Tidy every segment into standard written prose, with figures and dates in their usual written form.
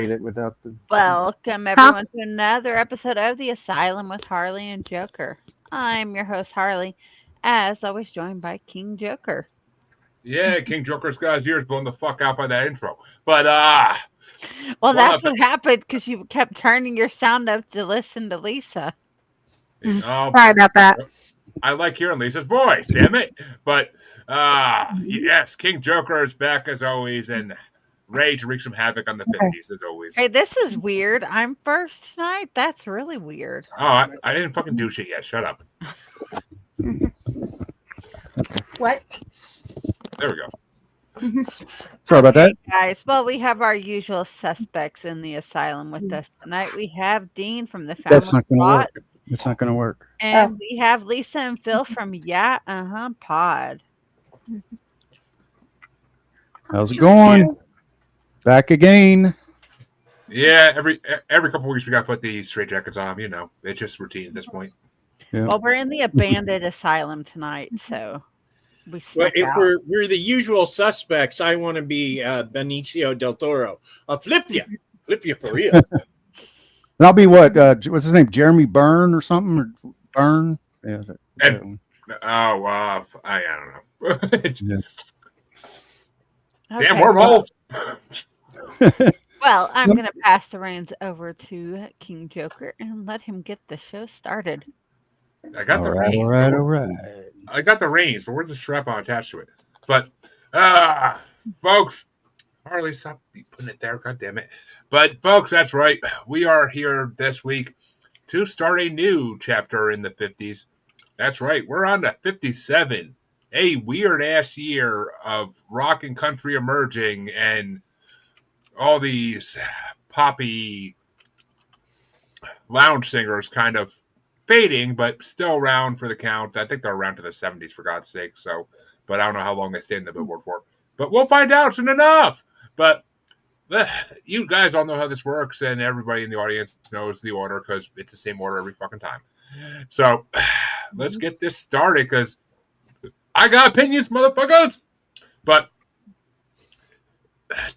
played it without the. Welcome, Huh? everyone, to another episode of The Asylum with Harley and Joker. I'm your host, Harley, as always, joined by King Joker. Yeah, King Joker's got his ears blown the fuck out by that intro. But Well, well, that's what happened because you kept turning your sound up to listen to Lisa. Sorry about that. I like hearing Lisa's voice, damn it. But yes, King Joker is back as always and ready to wreak some havoc on the 50s as always. Hey, this is weird. I'm first tonight. That's really weird. Oh, I didn't fucking do shit yet. Shut up. What? There we go. Sorry about that. Guys, well, we have our usual suspects in the asylum with us tonight. We have Dean from the Family That's not going to Plot, work. It's not going to work. and we have Lisa and Phil from Pod. How's it going? Back again. Yeah, every couple weeks we gotta put the straight jackets on, you know. It's just routine at this point. Yeah. Well, we're in the abandoned asylum tonight, so we Well, snuck if out. we're the usual suspects, I want to be Benicio del Toro. I'll flip you for real. And I'll be what? What's his name? Jeremy Byrne or something? Or Byrne? Yeah. And- I don't know. Yeah. Okay, Damn wormhole. Well, I'm going to pass the reins over to King Joker and let him get the show started. I got the reins. All right. I got the reins, but where's the strap on attached to it? But folks, Harley, stop putting it there, god damn it. But folks, that's right. We are here this week to start a new chapter in the 50s. That's right. We're on to 57. A weird ass year of rock and country emerging and all these poppy lounge singers kind of fading, but still around for the count. I think they're around to the 70s, for God's sake. So, but I don't know how long they stay in the Billboard for. But we'll find out soon enough. But you guys all know how this works, and everybody in the audience knows the order because it's the same order every fucking time. So let's get this started because I got opinions, motherfuckers. But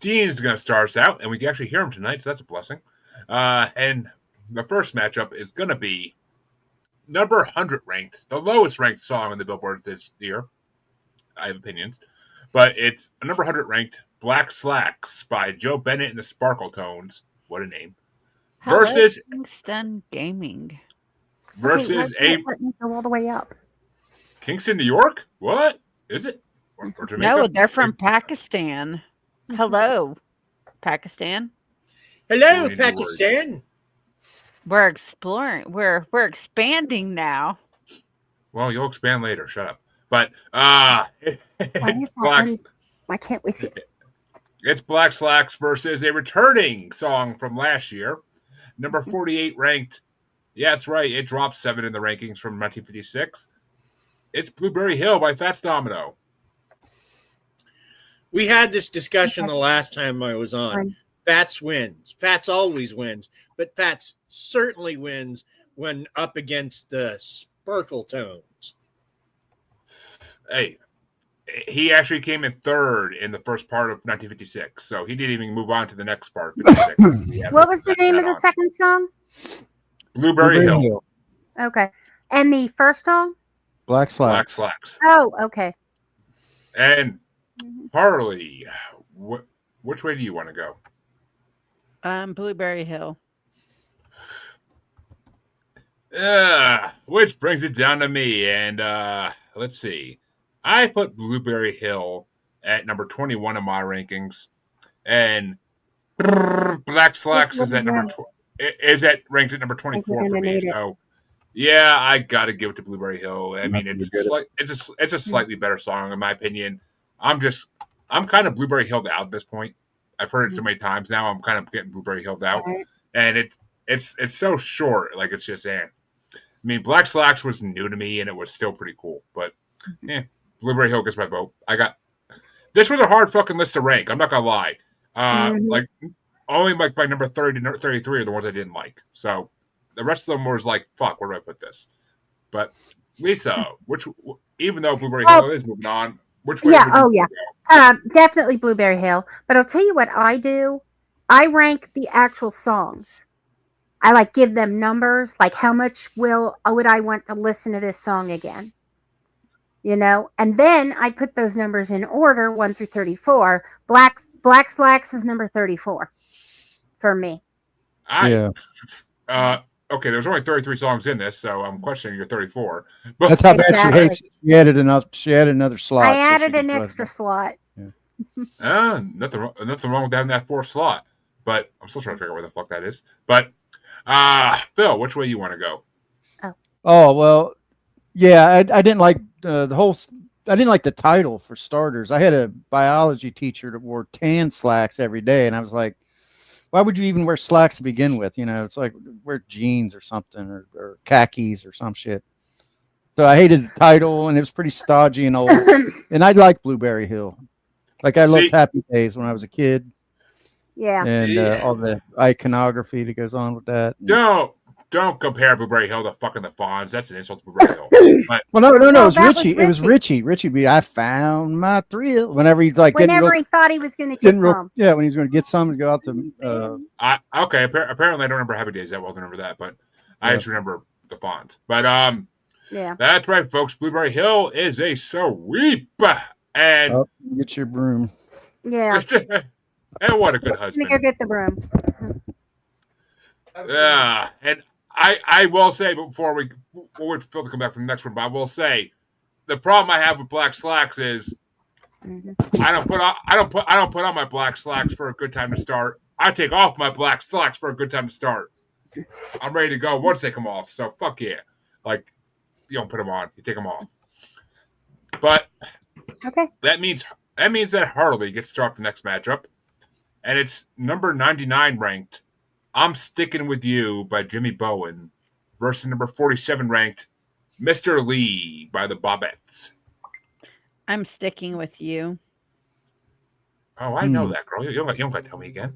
Dean is going to start us out, and we can actually hear him tonight, so that's a blessing. And the first matchup is going to be number 100 ranked, the lowest ranked song on the Billboard this year. I have opinions. But it's a number 100 ranked Black Slacks by Joe Bennett and the Sparkle Tones. What a name. Versus Kingston Gaming. Versus Let me go all the way up. Kingston, New York? What? Is it? Or Jamaica? No, they're from Pakistan. Hello, Pakistan. Hello, Really Pakistan. We're exploring. We're expanding now. Well, you'll expand later. Shut up. But Why it's is Black, that? Why can't we see? it's Black Slacks versus a returning song from last year, number 48 ranked. Yeah, that's right. It dropped 7 in the rankings from 1956. It's Blueberry Hill by Fats Domino. We had this discussion the last time I was on. Fats wins. Fats always wins, but Fats certainly wins when up against the Sparkle Tones. Hey, he actually came in third in the first part of 1956, so he didn't even move on to the next part. Of 56. What was the name of the second song? Blueberry Hill. Okay. And the first song? Black Black Slacks. Slacks. Oh, okay. And Harley, which way do you want to go? Blueberry Hill. Which brings it down to me, and let's see. I put Blueberry Hill at number 21 in my rankings, and Black Slacks is at ranked at number 24 for me. So, yeah, I got to give it to Blueberry Hill. I mean, it's a slightly better song in my opinion. I'm kind of Blueberry Hilled out at this point. I've heard it so many times now. I'm kind of getting Blueberry Hilled out, and it's so short. Like it's just I mean, Black Slacks was new to me, and it was still pretty cool. But Blueberry Hill gets my vote. This was a hard fucking list to rank. I'm not gonna lie. Like only like by number 30 to 33 are the ones I didn't like. So the rest of them was like, fuck, where do I put this? But Lisa, even though Blueberry Hill is moving on, which way? Yeah. Oh, yeah. Definitely Blueberry Hill. But I'll tell you what I do I rank the actual songs. I like give them numbers, like how much would I want to listen to this song again? You know, and then I put those numbers in order, 1 through 34. Black Slacks is number 34 for me. Yeah. Okay, there's only 33 songs in this, so I'm questioning your 34. But That's how bad Exactly. she hates it. She added another slot. I so she added an could put extra it. slot. nothing wrong with having that fourth slot. But I'm still trying to figure out where the fuck that is. But Phil, which way you want to go? Oh well, yeah. I didn't like the whole. I didn't like the title for starters. I had a biology teacher that wore tan slacks every day, and I was like, why would you even wear slacks to begin with? You know, it's like wear jeans or something or khakis or some shit. So I hated the title, and it was pretty stodgy and old. And I liked Blueberry Hill. Like I loved See- Happy Days when I was a kid, Yeah. and Yeah. all the iconography that goes on with that. Don't compare Blueberry Hill to fucking the Fonz. That's an insult to Blueberry Hill. But Well, no, No, it was that was Richie. It was Richie. Richie. I found my thrill. Whenever he's like Whenever he thought he was going to get some. yeah, when he's going to get some and go out to. okay, apparently I don't remember Happy Days that well to remember that, but I Yeah. just remember the Fonz. But Yeah. that's right, folks. Blueberry Hill is a sweep, and Oh, get your broom. Yeah. and what a good I'm going husband. to go get the broom. Yeah, and I will say before we we'll wait for Phil to come back from the next one, but I will say the problem I have with black slacks is Mhm. I don't put on my black slacks for a good time to start. I take off my black slacks for a good time to start. I'm ready to go once they come off. So fuck yeah, like you don't put them on, you take them off. But Okay. that means that Harley gets to start the next matchup, and it's number 99 ranked. I'm Sticking With You by Jimmy Bowen versus number 47 ranked Mr. Lee by the Bobettes. I'm sticking with you. Oh, I know that, girl. You don't got to tell me again.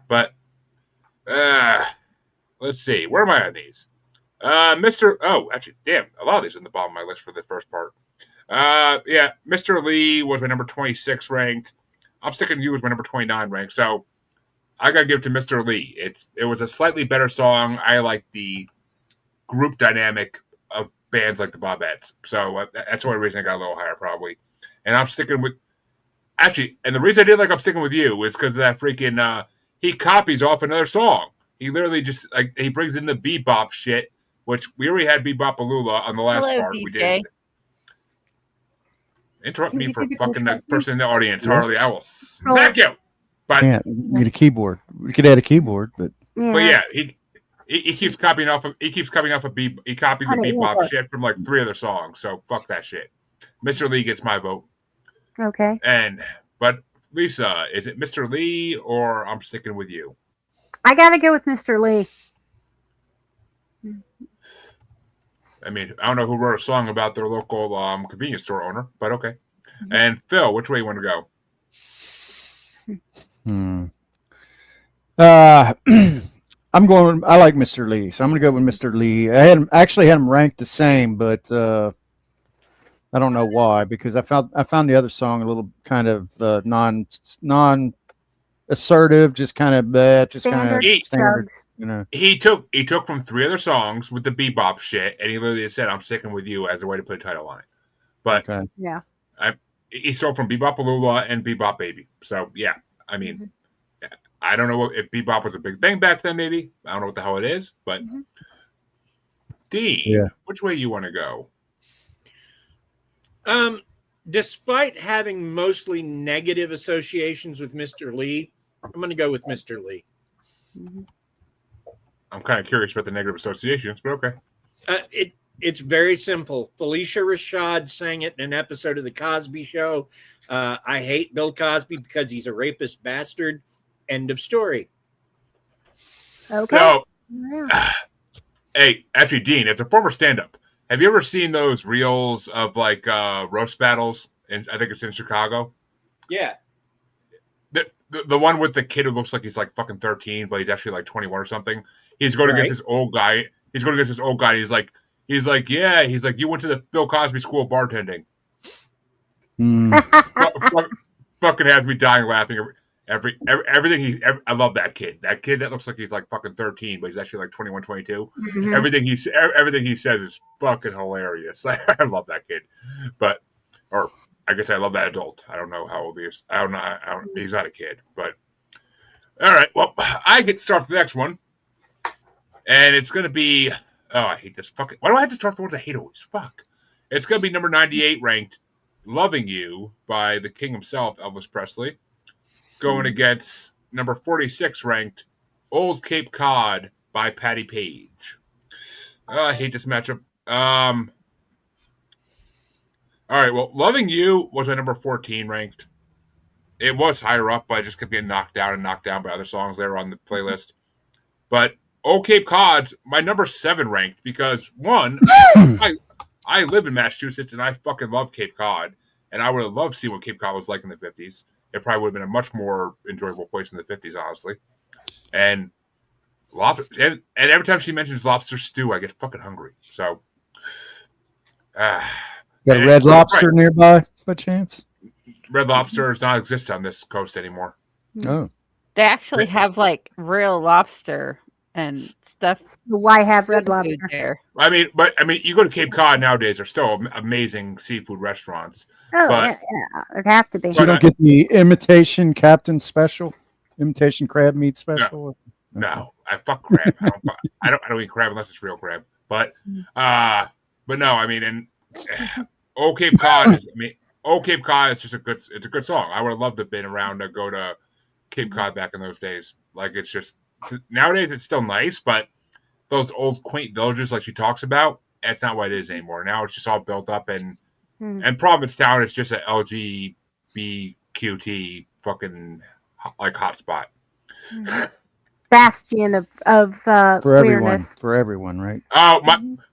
But let's see. Where am I on these? Actually, damn. A lot of these are in the bottom of my list for the first part. Yeah, Mr. Lee was my number 26 ranked. I'm Sticking With You was my number 29 ranked. So I gotta give it to Mr. Lee. It was a slightly better song. I like the group dynamic of bands like the Bobettes. So that's the only reason I got a little higher, probably. And I'm sticking with and the reason I did like I'm Sticking With You is because of that freaking he copies off another song. He literally just he brings in the bebop shit, which we already had Bebop Alula on the last Hello, part. We DJ. did. Interrupt me for fucking the person in the audience, Harley. I will smack you. But Yeah, you get a keyboard. We could add a keyboard, but yeah, he keeps copying off of he copied the bebop shit from like 3 other songs. So fuck that shit. Mr. Lee gets my vote. Okay. But Lisa, is it Mr. Lee or I'm Sticking With You? I got to go with Mr. Lee. I mean, I don't know who wrote a song about their local convenience store owner, but okay. And Phil, which way you want to go? I'm going. I like Mr. Lee, so I'm going to go with Mr. Lee. I had him ranked the same, but I don't know why, because I found the other song a little kind of non assertive, just kind of standard. You know, he took from 3 other songs with the bebop shit, and he literally said, "I'm Sticking With You" as a way to put a title on it. But okay. Yeah. he stole from Bebop Alula and Bebop Baby. So yeah, I mean, I don't know if bebop was a big thing back then. Maybe I don't know what the hell it is, but Dean, which way you want to go? Despite having mostly negative associations with Mr. Lee, I'm going to go with Mr. Lee. I'm kind of curious about the negative associations, but okay. It's very simple. Felicia Rashad sang it in an episode of The Cosby Show. I hate Bill Cosby because he's a rapist bastard. End of story. Okay. So, Yeah. hey, actually, Dean, as a former stand-up, have you ever seen those reels of like roast battles? And I think it's in Chicago. Yeah. The one with the kid who looks like he's like fucking 13, but he's actually like 21 or something. He's going against this old guy. He's going against this old guy. He's like, you went to the Bill Cosby School of Bartending. Fucking has me dying laughing. Everything I love that kid. That kid that looks like he's like fucking 13, but he's actually like 21, 22. Mhm. Everything he says is fucking hilarious. I love that kid. But or I guess I love that adult. I don't know how old he is. I don't know. He's not a kid, but all right. Well, I get to start the next one, and it's gonna be. Oh, I hate this fucking. Why do I have to start the ones I hate always? Fuck. It's gonna be number 98 ranked, "Loving You" by the king himself, Elvis Presley, going against number 46 ranked, "Old Cape Cod" by Patti Page. I hate this matchup. All right. Well, "Loving You" was my number 14 ranked. It was higher up, but I just kept getting knocked down by other songs that were on the playlist. But "Old Cape Cod's" my number 7 ranked because one, I live in Massachusetts and I fucking love Cape Cod, and I would have loved to see what Cape Cod was like in the 50s. It probably would have been a much more enjoyable place in the 50s, honestly. And and every time she mentions lobster stew, I get fucking hungry. So, Got a Red Lobster nearby, by chance? Red Lobster does not exist on this coast anymore. Oh. They actually have like real lobster and stuff. Why have Red food Lobster? there? I mean, you go to Cape Cod nowadays, there's still amazing seafood restaurants. Oh, But- yeah, it'd have to be. So you don't get the imitation Captain Special? Imitation crab meat special? No, I fuck crab. I don't eat crab unless it's real crab. But no, I mean, and "Old Cape Cod" "Old Cape Cod" is just a good song. I would have loved to have been around to go to Cape Cod back in those days. Like, it's just nowadays it's still nice, but those old quaint villages like she talks about, that's not what it is anymore. Now it's just all built up, and Provincetown is just an LGBTQT fucking like hotspot. Bastion of For everyone. queerness. For everyone, right? Oh,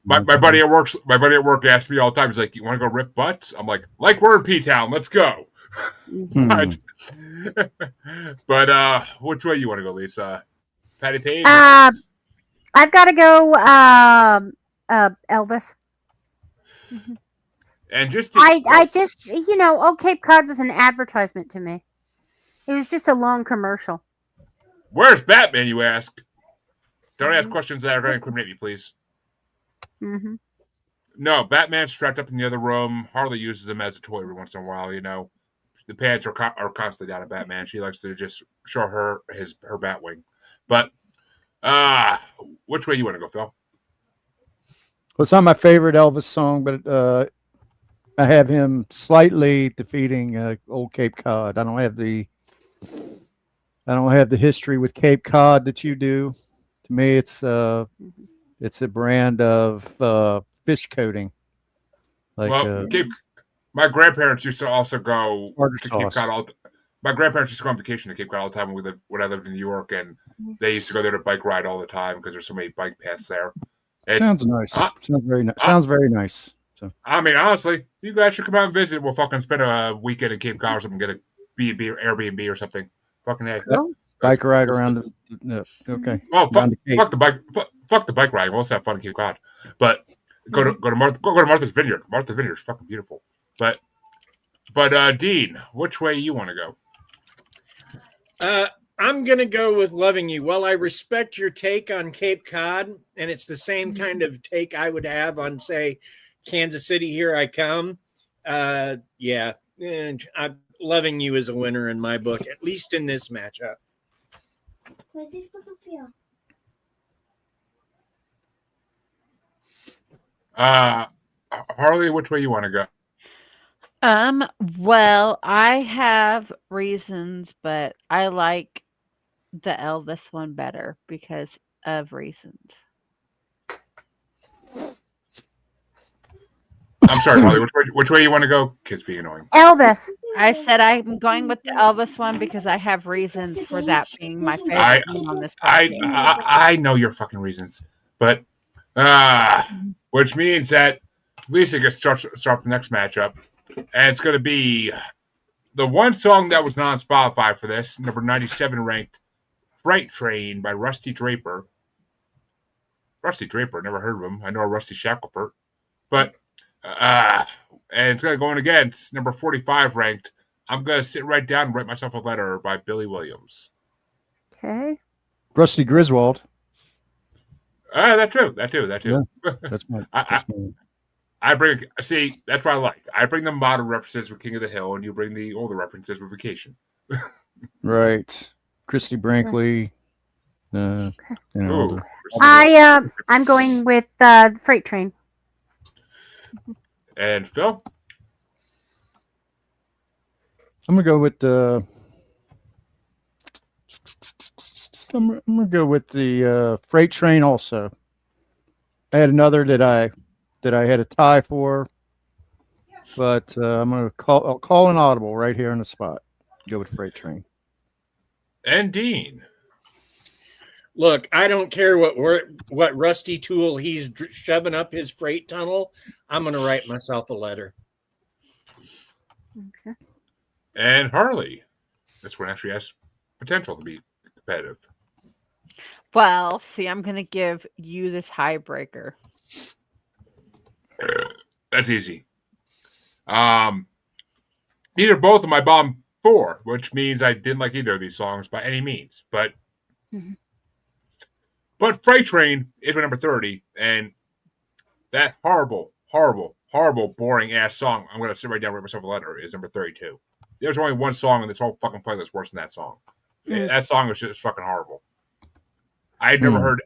my buddy at work. My buddy at work asks me all the time. He's like, "You want to go rip butts?" I'm like we're in P-Town. Let's go. But which way you want to go, Lisa? Patti Page? I've got to go Elvis. And just I just, Old Cape Cod was an advertisement to me. It was just a long commercial. Where's Batman, you ask? Don't ask questions that are going to incriminate me, please. Mm-hmm. No, Batman's strapped up in the other room. Harley uses him as a toy every once in a while, The pants are constantly down at Batman. She likes to just show her Batwing. But which way you want to go, Phil? Well, it's not my favorite Elvis song, but I have him slightly defeating Old Cape Cod. I don't have the history with Cape Cod that you do. To me, it's a brand of fish coating. Like, my grandparents used to also go to Cape sauce. Cod. My grandparents used to go on vacation to Cape Cod all the time when I lived in New York, and they used to go there to bike ride all the time because there's so many bike paths there. Sounds nice. Sounds very nice. Sounds very nice. So, I mean, honestly, you guys should come out and visit. We'll fucking spend a weekend in Cape Cod or something, get a B&B or Airbnb or something. Fucking hey. Bike ride around okay. Well, fuck the bike. Fuck the bike ride. We'll also have fun in Cape Cod. But go to Martha's Vineyard. Martha's Vineyard is fucking beautiful. But Dean, which way you want to go? I'm going to go with "Loving You." Well, I respect your take on Cape Cod, and it's the same kind of take I would have on, say, Kansas City, Here I Come. Yeah. And "Loving You" is a winner in my book, at least in this matchup. Harley, which way you want to go? Well, I have reasons, but I like the Elvis one better because of reasons. I'm sorry, Harley. Which way you want to go? Kids being annoying. Elvis. I said I'm going with the Elvis one because I have reasons for that being my favorite one on this podcast. I know your fucking reasons, but which means that Lisa gets to start the next matchup, and it's going to be the one song that was not on Spotify for this, number 97 ranked, "Freight Train" by Rusty Draper. Rusty Draper, never heard of him. I know a Rusty Shackelford, but and it's going to go in against number 45 ranked, I'm gonna sit right down and write myself a letter by Billy Williams. Okay. Rusty Griswold. That too. That's my. I, That's my I bring. See, that's what I like. I bring the modern references with King of the Hill, and you bring the older references with Vacation. right. Christy Brinkley. You know, Ooh, I'm going with Freight Train. and Phil. I'm gonna go with the. I'm gonna go with the Freight Train. Also, I had another that I had a tie for, but I'm gonna I'll call an audible right here on the spot. Go with Freight Train. And Dean. Look, I don't care what rusty tool he's shoving up his freight tunnel. I'm going to write myself a letter. Okay. And Harley. This one actually has potential to be competitive. Well, see, I'm going to give you this highbreaker. That's easy. These are both of my bottom 4, which means I didn't like either of these songs by any means. But Freight Train is my number 30, and that horrible, boring ass song, I'm gonna sit right down and write myself a letter, is number 32. There's only one song in this whole fucking playlist worse than that song. That song is just fucking horrible. I had never heard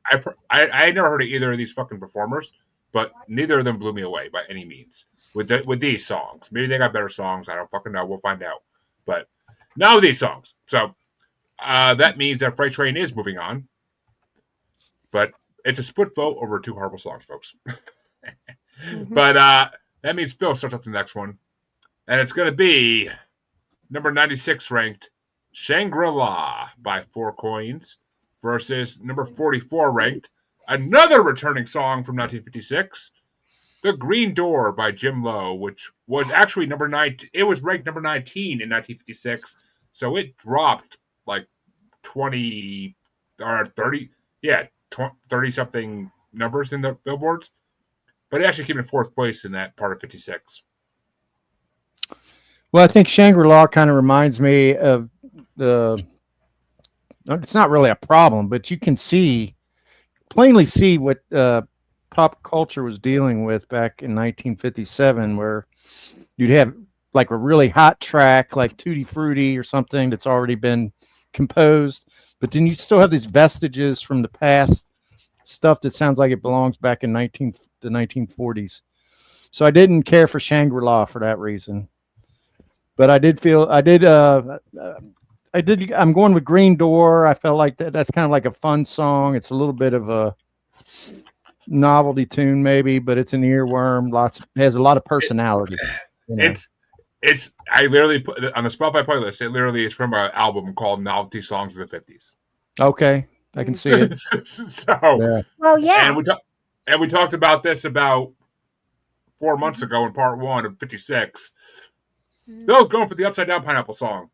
I had never heard of either of these fucking performers, but neither of them blew me away by any means. With these songs. Maybe they got better songs. I don't fucking know. We'll find out. But not with these songs. So that means that Freight Train is moving on. But it's a split vote over 2 horrible songs, folks. But that means Phil starts up the next one. And it's going to be number 96 ranked Shangri-La by 4 Coins versus number 44 ranked, another returning song from 1956, The Green Door by Jim Lowe, which was actually number 9. It was ranked number 19 in 1956. So it dropped like 20 or 30. Yeah. 30 something numbers in the billboards, but it actually came in 4th place in that part of 56. Well, I think Shangri-La kind of reminds me of the. It's not really a problem, but you can plainly see what pop culture was dealing with back in 1957, where you'd have like a really hot track like Tutti Frutti or something that's already been composed, but then you still have these vestiges from the past, stuff that sounds like it belongs back in the 1940s. So I didn't care for Shangri-La for that reason. But I'm going with Green Door. I felt like that's kind of like a fun song. It's a little bit of a novelty tune maybe, but it's an earworm. It has a lot of personality. You know? I literally put on the Spotify playlist. It literally is from an album called Novelty Songs of the 50s. Okay, I can see it. So, well, yeah. And we talked about this about 4 months ago in part 1 of 56. Bill's going for the Upside Down Pineapple song.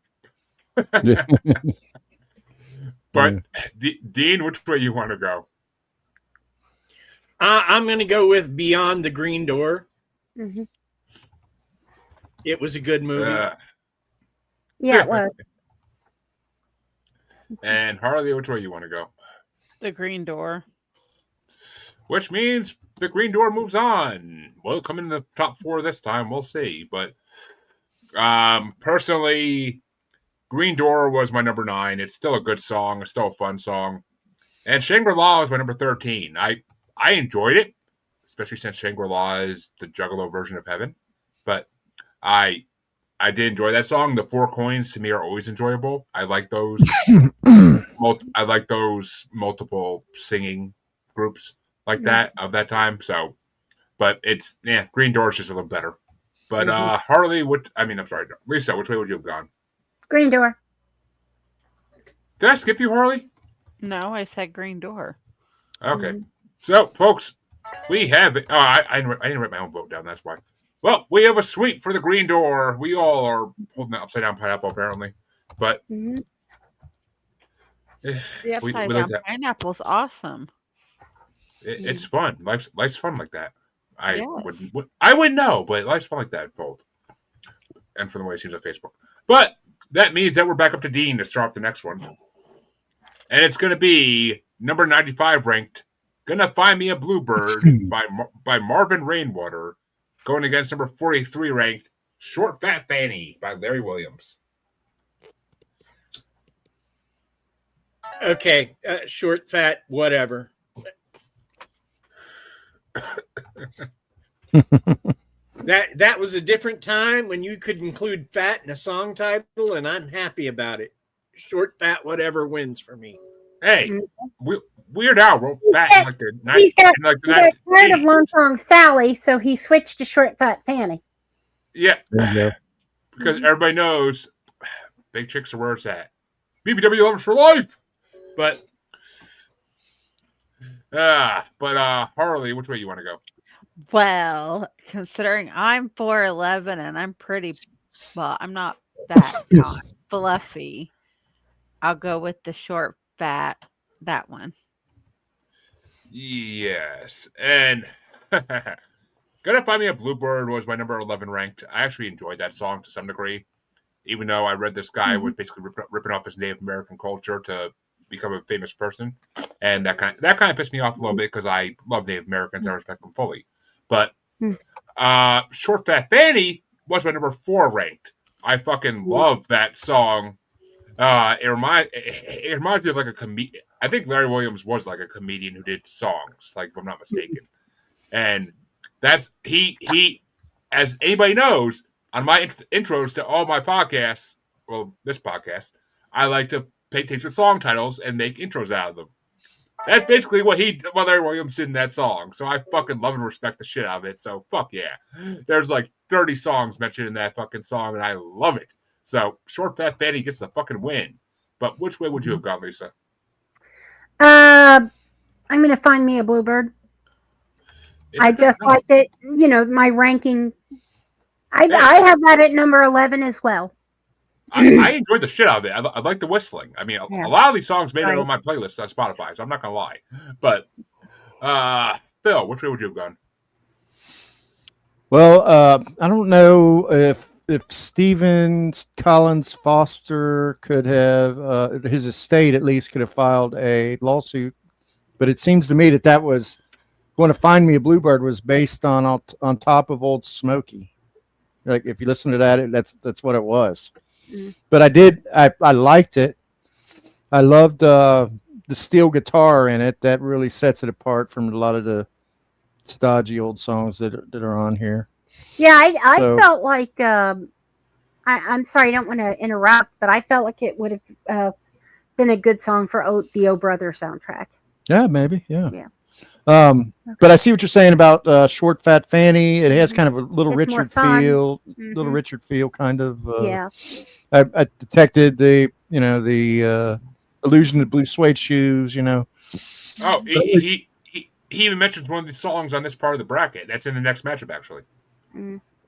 But Dean, which way you want to go? I'm going to go with Beyond the Green Door. Mm-hmm. It was a good movie. Yeah, it was. And Harley, which way you want to go? The Green Door. Which means the Green Door moves on. Will it come in the top 4 this time? We'll see. But personally, Green Door was my number 9. It's still a good song. It's still a fun song. And Shangri-La was my number 13. I enjoyed it, especially since Shangri-La is the Juggalo version of Heaven. But I did enjoy that song. The 4 Coins to me are always enjoyable. I like those. I like those multiple singing groups like that of that time. So, but Green Door is just a little better. But Harley, Lisa, which way would you have gone? Green Door. Did I skip you, Harley? No, I said Green Door. Okay. So, folks, we have it. Oh, I didn't write my own vote down. That's why. Well, we have a sweep for the Green Door. We all are holding the Upside Down Pineapple, apparently. But the Upside Down Pineapple's awesome. It's fun. Life's fun like that. I wouldn't know, but life's fun like that, Bold. And from the way it seems on Facebook. But that means that we're back up to Dean to start the next one. And it's going to be number 95 ranked, Gonna Find Me a Bluebird by Marvin Rainwater, going against number 43 ranked, Short Fat Fanny by Larry Williams. Okay, short, fat, whatever. That was a different time when you could include fat in a song title, and I'm happy about it. Short, fat, whatever wins for me. Hey, Weird Al wrote fat in like the He got tired of 80s. Long Song Sally, so he switched to Short Fat Fanny. Yeah, because everybody knows big chicks are where it's at. BBW lovers for life. But Harley, which way you want to go? Well, considering I'm 4'11" and I'm I'm not that fluffy. I'll go with the short, fat, that one. Yes, and Gonna Find Me a Bluebird was my number 11 ranked. I actually enjoyed that song to some degree, even though I read this guy was basically ripping off his Native American culture to become a famous person, and that kind of pissed me off a little bit because I love Native Americans and I respect them fully. But Short Fat Fanny was my number 4 ranked. I fucking love that song. It reminds me of like a comedian. I think Larry Williams was like a comedian who did songs, like if I'm not mistaken. And that's he as anybody knows, on my intros to all my podcasts, well, this podcast, I like to take the song titles and make intros out of them. That's basically what Larry Williams did in that song. So I fucking love and respect the shit out of it. So fuck yeah. There's like 30 songs mentioned in that fucking song, and I love it. So Short Fat Fanny gets the fucking win. But which way would you have gone, Lisa? I'm gonna find me a Bluebird. I just liked it. You know, my ranking. I have that at number 11 as well. I enjoyed the shit out of it. I like the whistling. I mean, a lot of these songs made it on my playlist on Spotify, so I'm not gonna lie. But Phil, which way would you have gone? Well, I don't know if Stephen Collins Foster could have his estate at least could have filed a lawsuit, but it seems to me that was Going to Find Me a Bluebird was based on Top of Old Smoky. Like if you listen to that, that's what it was. But I liked it. I loved the steel guitar in it. That really sets it apart from a lot of the stodgy old songs that are on here. Yeah, I felt like I'm sorry, I don't want to interrupt, but I felt like it would have been a good song for the O Brother soundtrack. Yeah, maybe. Yeah. But I see what you're saying about Short Fat Fanny. It has kind of a little Richard feel, little Richard feel kind of. Yeah. I detected the allusion to blue suede shoes. Oh, he even mentions one of the songs on this part of the bracket. That's in the next matchup, actually.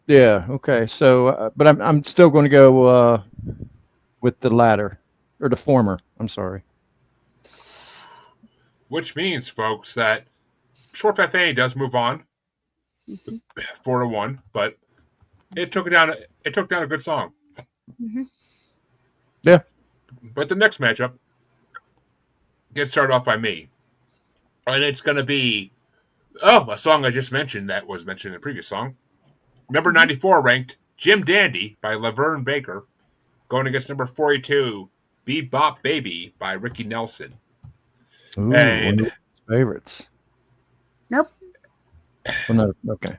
Yeah. Okay. So, but I'm still going to go with the latter or the former. I'm sorry. Which means, folks, that Short Fat Fanny does move on 4-1, but it took down a good song. Yeah. But the next matchup gets started off by me, and it's going to be a song I just mentioned that was mentioned in the previous song. Number 94 ranked Jim Dandy by Laverne Baker, going against number 42 Bebop Baby by Ricky Nelson. Ooh, and one of favorites. Nope. Well, no, okay.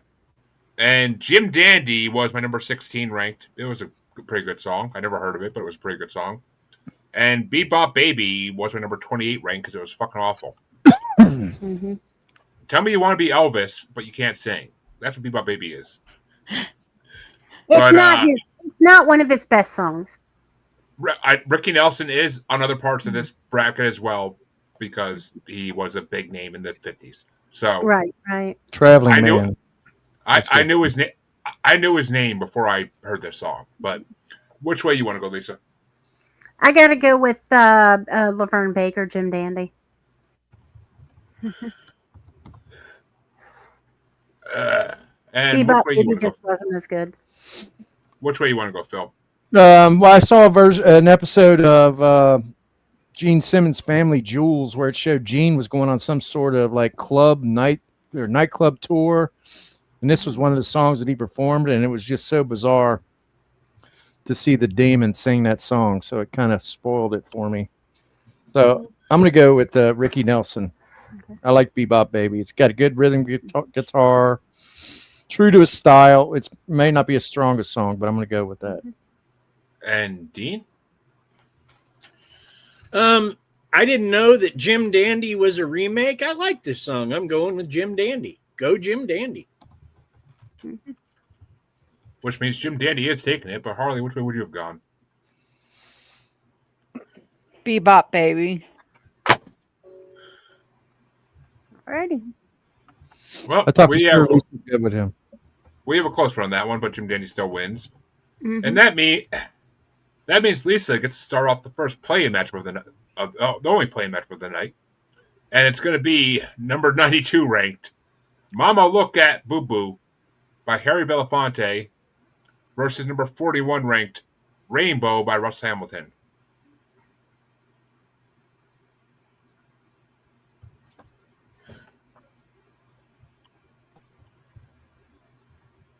And Jim Dandy was my number 16 ranked. It was a pretty good song. I never heard of it, but it was a pretty good song. And Bebop Baby was my number 28 ranked because it was fucking awful. Tell me you want to be Elvis, but you can't sing. That's what Bebop Baby is. It's not one of his best songs. Ricky Nelson is on other parts of this bracket as well because he was a big name in the 50s. So right. Traveling man. I knew his name. I knew his name before I heard this song. But which way you want to go, Lisa? I got to go with Laverne Baker, Jim Dandy. And Bebop Baby just wasn't as good. Which way you want to go, Phil? Well, I saw an episode of Gene Simmons' Family Jewels where it showed Gene was going on some sort of like nightclub tour, and this was one of the songs that he performed, and it was just so bizarre to see the demon sing that song. So it kind of spoiled it for me. So I'm gonna go with Ricky Nelson. Okay. I like Bebop Baby. It's got a good rhythm guitar, true to his style. It may not be his strongest song, but I'm gonna go with that. And Dean? I didn't know that Jim Dandy was a remake. I like this song. I'm going with Jim Dandy. Go Jim Dandy. Which means Jim Dandy is taking it, but Harley, which way would you have gone? Bebop Baby. Alrighty. Well, I thought we for have, sure we should go with him. we have a close one on that one, but Jim Dandy still wins. Mhm. And that means Lisa gets to start off the first play-in match of the night, the only play-in match of the night. And it's going to be number 92 ranked Mama Look at Boo Boo by Harry Belafonte versus number 41 ranked Rainbow by Russ Hamilton.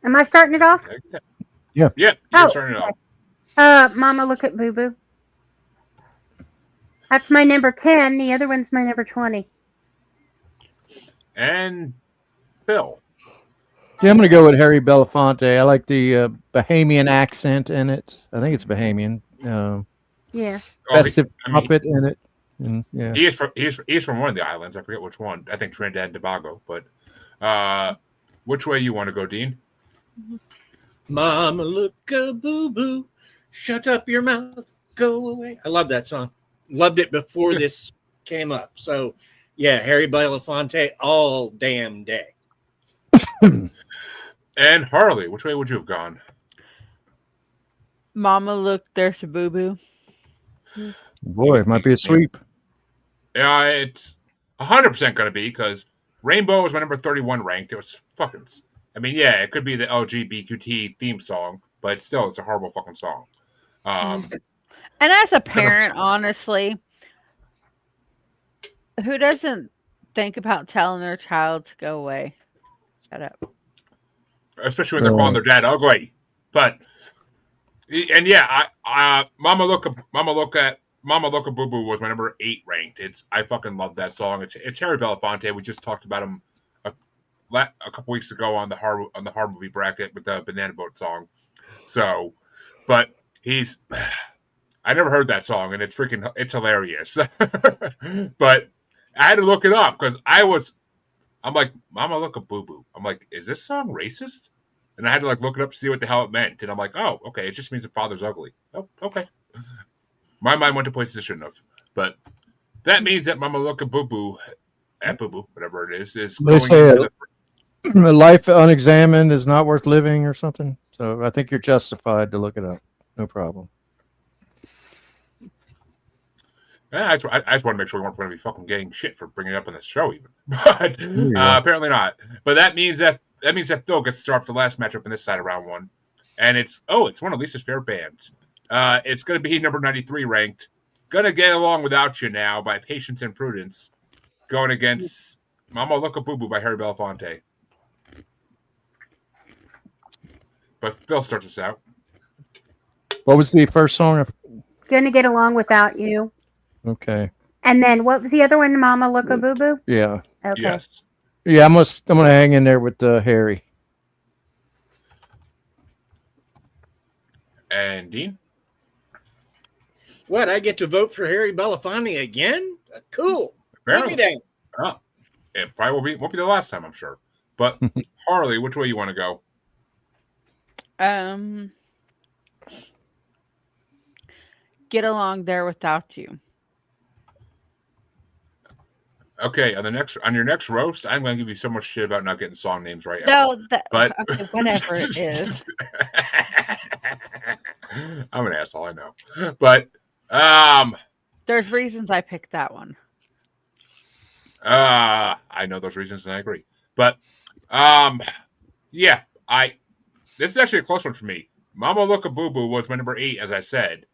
Am I starting it off? Yeah. Yep, Oh, you're starting it off. Mama, look at Boo Boo. That's my number 10. The other one's my number 20. And Phil. Yeah, I'm gonna go with Harry Belafonte. I like the Bahamian accent in it. I think it's Bahamian. Yeah. Festive I mean, trumpet in it. And, yeah. he is from one of the islands. I forget which one. I think Trinidad and Tobago. But which way you want to go, Dean? Mama look a boo boo. Shut up your mouth. Go away. I love that song. Loved it before this came up. So yeah, Harry Belafonte all damn day. And Harley, which way would you have gone? Mama, look, there's a boo boo. Boy, it might be a sweep. Yeah, it's 100% going to be because Rainbow was my number 31 ranked. It was fucking. I mean, yeah, it could be the LGBTQ theme song, but still, it's a horrible fucking song. And as a parent, honestly, who doesn't think about telling their child to go away? Shut up. Especially when they're calling their dad ugly. But and yeah, Mama Look at Boo Boo was my number 8 ranked. I fucking love that song. It's Harry Belafonte. We just talked about him a couple weeks ago on the horror movie bracket with the Banana Boat song. So, but I never heard that song, and it's hilarious. But I had to look it up because I'm like, Mama Look at Boo Boo. I'm like, is this song racist? And I had to like look it up to see what the hell it meant. And I'm like, oh, okay, it just means the father's ugly. Oh, okay. My mind went to places it shouldn't have. But that means that Mama Look at Boo Boo, whatever it is They going say into a life unexamined is not worth living or something. So I think you're justified to look it up. No problem. I just want to make sure we weren't going to be fucking getting shit for bringing it up on the show, even. But apparently not. But that means that Phil gets to start off the last matchup in this side of round 1, and it's one of Lisa's favorite bands. It's going to be number 93 ranked. Gonna Get Along Without You Now by Patience and Prudence, going against Mama Look a Boo Boo by Harry Belafonte. But Phil starts us out. What was the first song? Gonna Get Along Without You. Okay. And then what was the other one? Mama Look a Boo Boo? Yeah. Okay. Yes. Yeah, I'm gonna hang in there with Harry. And Dean? What? I get to vote for Harry Belafonte again? Cool. Put me down. Oh, it probably won't be the last time, I'm sure. But Harley, which way you want to go? Get Along There Without You. Okay, on your next roast, I'm going to give you so much shit about not getting song names right. No, but okay, whatever it is. I'm an asshole, I know. But there's reasons I picked that one. I know those reasons and I agree. But yeah, this is actually a close one for me. Mama Look a Boo Boo was my number 8, as I said.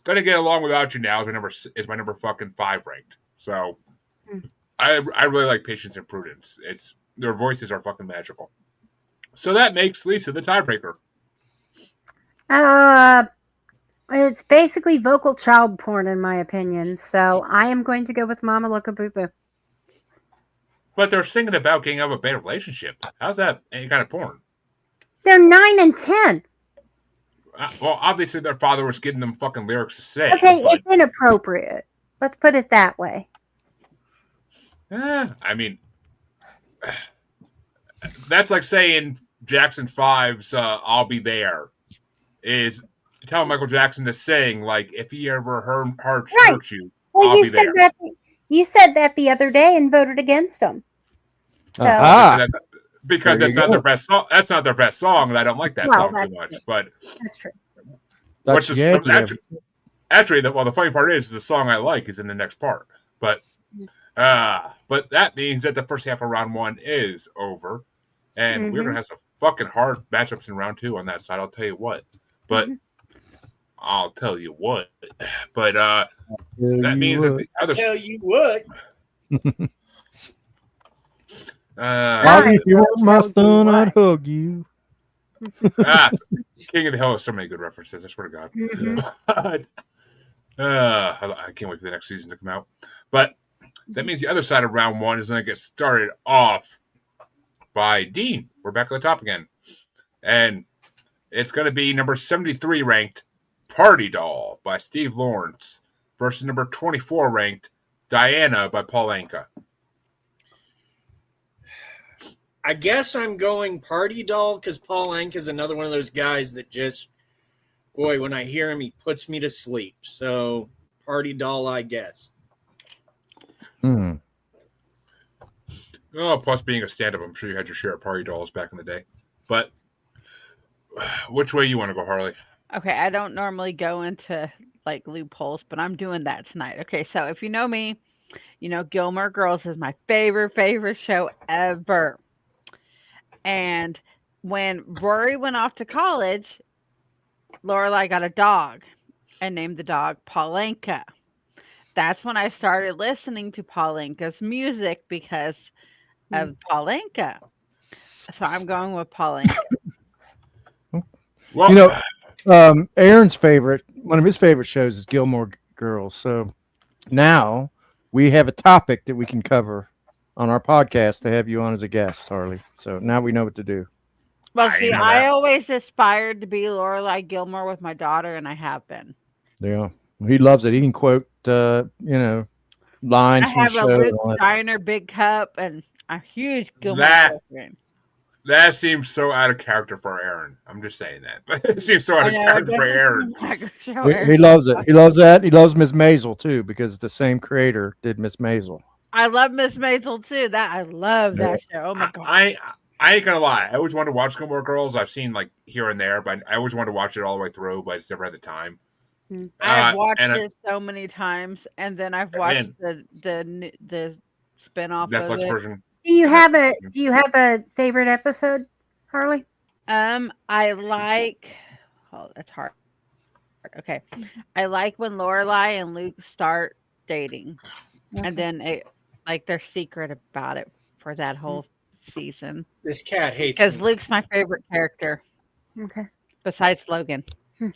Gonna Get Along Without You Now is my number fucking 5 ranked. So I really like Patience and Prudence. Their voices are fucking magical. So that makes Lisa the tiebreaker. It's basically vocal child porn, in my opinion. So I am going to go with Mama Look a Boo Boo. But they're singing about getting out of a bad relationship. How's that any kind of porn? They're 9 and 10. Well, obviously their father was getting them fucking lyrics to say. Okay, it's inappropriate. Let's put it that way. I mean, that's like saying Jackson 5's I'll Be There is telling Michael Jackson to sing, like, if he ever hurt you, well, I'll be there. You said that the other day and voted against them. So, because that's not their best song. That's not their best song, and I don't like that song too much. True. But that's true. Actually, the funny part is the song I like is in the next part. But that means that the first half of round 1 is over, and we're gonna have some fucking hard matchups in round 2 on that side. I'll tell you what. But I'll tell you what. But that means that the other. Tell you what. If you want my son, I'd hug you. King of the Hill has so many good references. I swear to God. I can't wait for the next season to come out. But that means the other side of round 1 is going to get started off by Dean. We're back at the top again. And it's going to be number 73 ranked Party Doll by Steve Lawrence versus number 24 ranked Diana by Paul Anka. I guess I'm going Party Doll because Paul Anka is another one of those guys that just, boy, when I hear him, he puts me to sleep. So Party Doll, I guess. Oh, plus being a stand-up, I'm sure you had your share of Party Dolls back in the day. But which way you want to go, Harley? Okay, I don't normally go into like loopholes, but I'm doing that tonight. Okay, so if you know me, you know Gilmore Girls is my favorite show ever. And when Rory went off to college, Lorelai got a dog and named the dog Paul Anka. That's when I started listening to Paul Anka's music because of Paul Anka. So I'm going with Paul Anka. Well, you know, Aaron's one of his favorite shows is Gilmore Girls. So now we have a topic that we can cover on our podcast to have you on as a guest, Harley. So now we know what to do. Well, see, I always aspired to be Lorelai Gilmore with my daughter, and I have been. Yeah, he loves it. He can quote, lines I from have the a show. Luke Steiner big cup and a huge Gilmore girlfriend. That seems so out of character for Aaron. I'm just saying that, but it seems so out of character for Aaron. He loves it. He loves that. He loves Miss Maisel too because the same creator did Miss Maisel. I love Miss Maisel too. I love that show. Oh my god! I ain't gonna lie. I always wanted to watch Gilmore Girls. I've seen like here and there, but I always wanted to watch it all the way through, but I just never had the time. I've watched it so many times, and then I've watched the spinoff Netflix of it. version. Do you have a favorite episode, Harley? I like. Oh, that's hard. Okay, I like when Lorelai and Luke start dating, and then they're secret about it for that whole season. This cat hates because me. Luke's my favorite character. Okay. Besides Logan.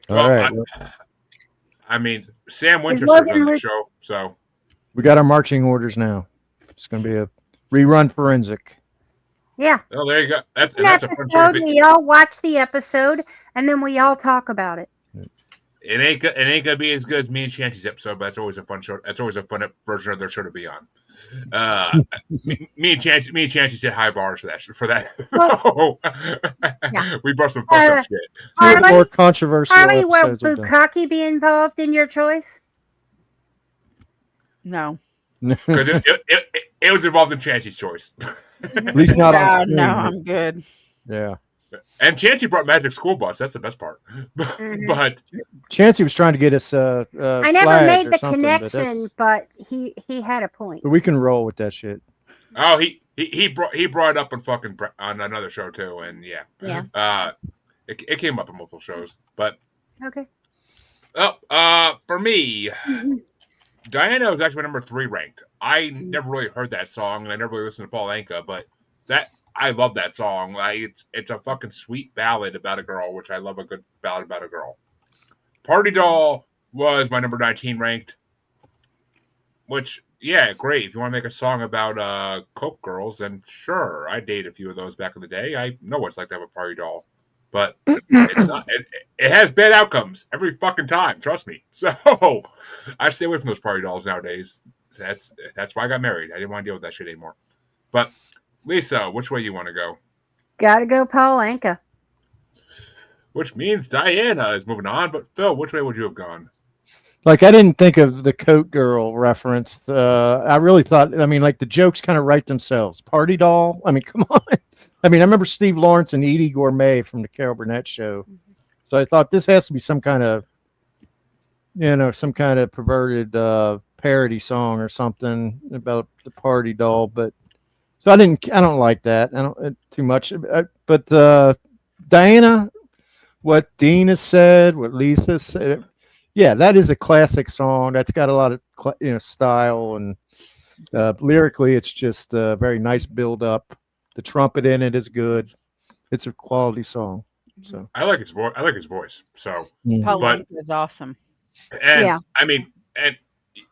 All right. I mean, Sam Winchester's on the show, so we got our marching orders now. It's going to be a rerun forensic. Yeah. Oh, there you go. That's a fun episode. We all watch the episode and then we all talk about it. It ain't gonna be as good as me and Chanty's episode, but that's always a fun show. That's always a fun version of their show to be on. Me and Chanty set high bars for that. Well, yeah. We brought some fucked up shit. Harley, more controversial. Harley, will Bukkake be involved in your choice? No. Because it was involved in Chanty's choice. At least not on No, I'm good. Yeah. And Chancey brought Magic School Bus. That's the best part. But Chancey was trying to get us. I never made the connection, but he had a point. But we can roll with that shit. Oh, he brought it up on another show too, and yeah. It came up in multiple shows, but Okay. for me, Diana was actually my number 3 ranked. I never really heard that song, and I never really listened to Paul Anka, but I love that song. It's a fucking sweet ballad about a girl, which I love a good ballad about a girl. Party Doll was my number 19 ranked, which, yeah, great. If you want to make a song about Coke girls, then sure. I dated a few of those back in the day. I know what it's like to have a party doll. But it's not. It has bad outcomes every fucking time. Trust me. So I stay away from those party dolls nowadays. That's why I got married. I didn't want to deal with that shit anymore. But Lisa, which way you want to go? Gotta go, Paul Anka. Which means Diana is moving on. But Phil, which way would you have gone? Like, I didn't think of the Coat Girl reference. I really thought, I mean, like, the jokes kind of write themselves. Party doll. I mean, come on. I mean, I remember Steve Lawrence and Edie Gourmet from the Carol Burnett show. So I thought this has to be some kind of, some kind of perverted parody song or something about the party doll. But so I don't like that. I don't too much. But Diana, what Dean has said, what Lisa said, yeah, that is a classic song. That's got a lot of style, and lyrically, it's just a very nice build up. The trumpet in it is good. It's a quality song. So I like his voice. I like his voice. So, Paul but Anka is awesome. and Yeah. I mean, and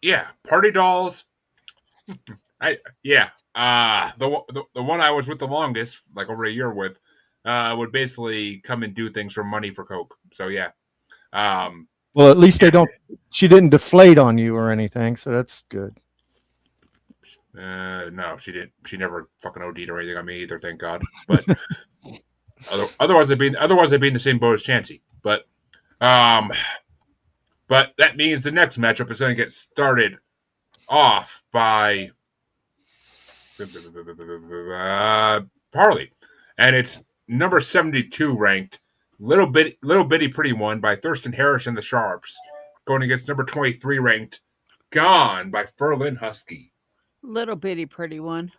yeah, party dolls. The one I was with the longest, like over a year with, would basically come and do things for money for Coke. So yeah. well, at least she didn't deflate on you or anything, so that's good. No, she didn't. She never fucking OD'd or anything on me either, thank God. But otherwise, I'd be in the same boat as Chansey. But that means the next matchup is going to get started off by Parley, and it's number 72 ranked Little Bitty Pretty One by Thurston Harris and the Sharps, going against number 23 ranked Gone by Ferlin Husky. Little bitty pretty one.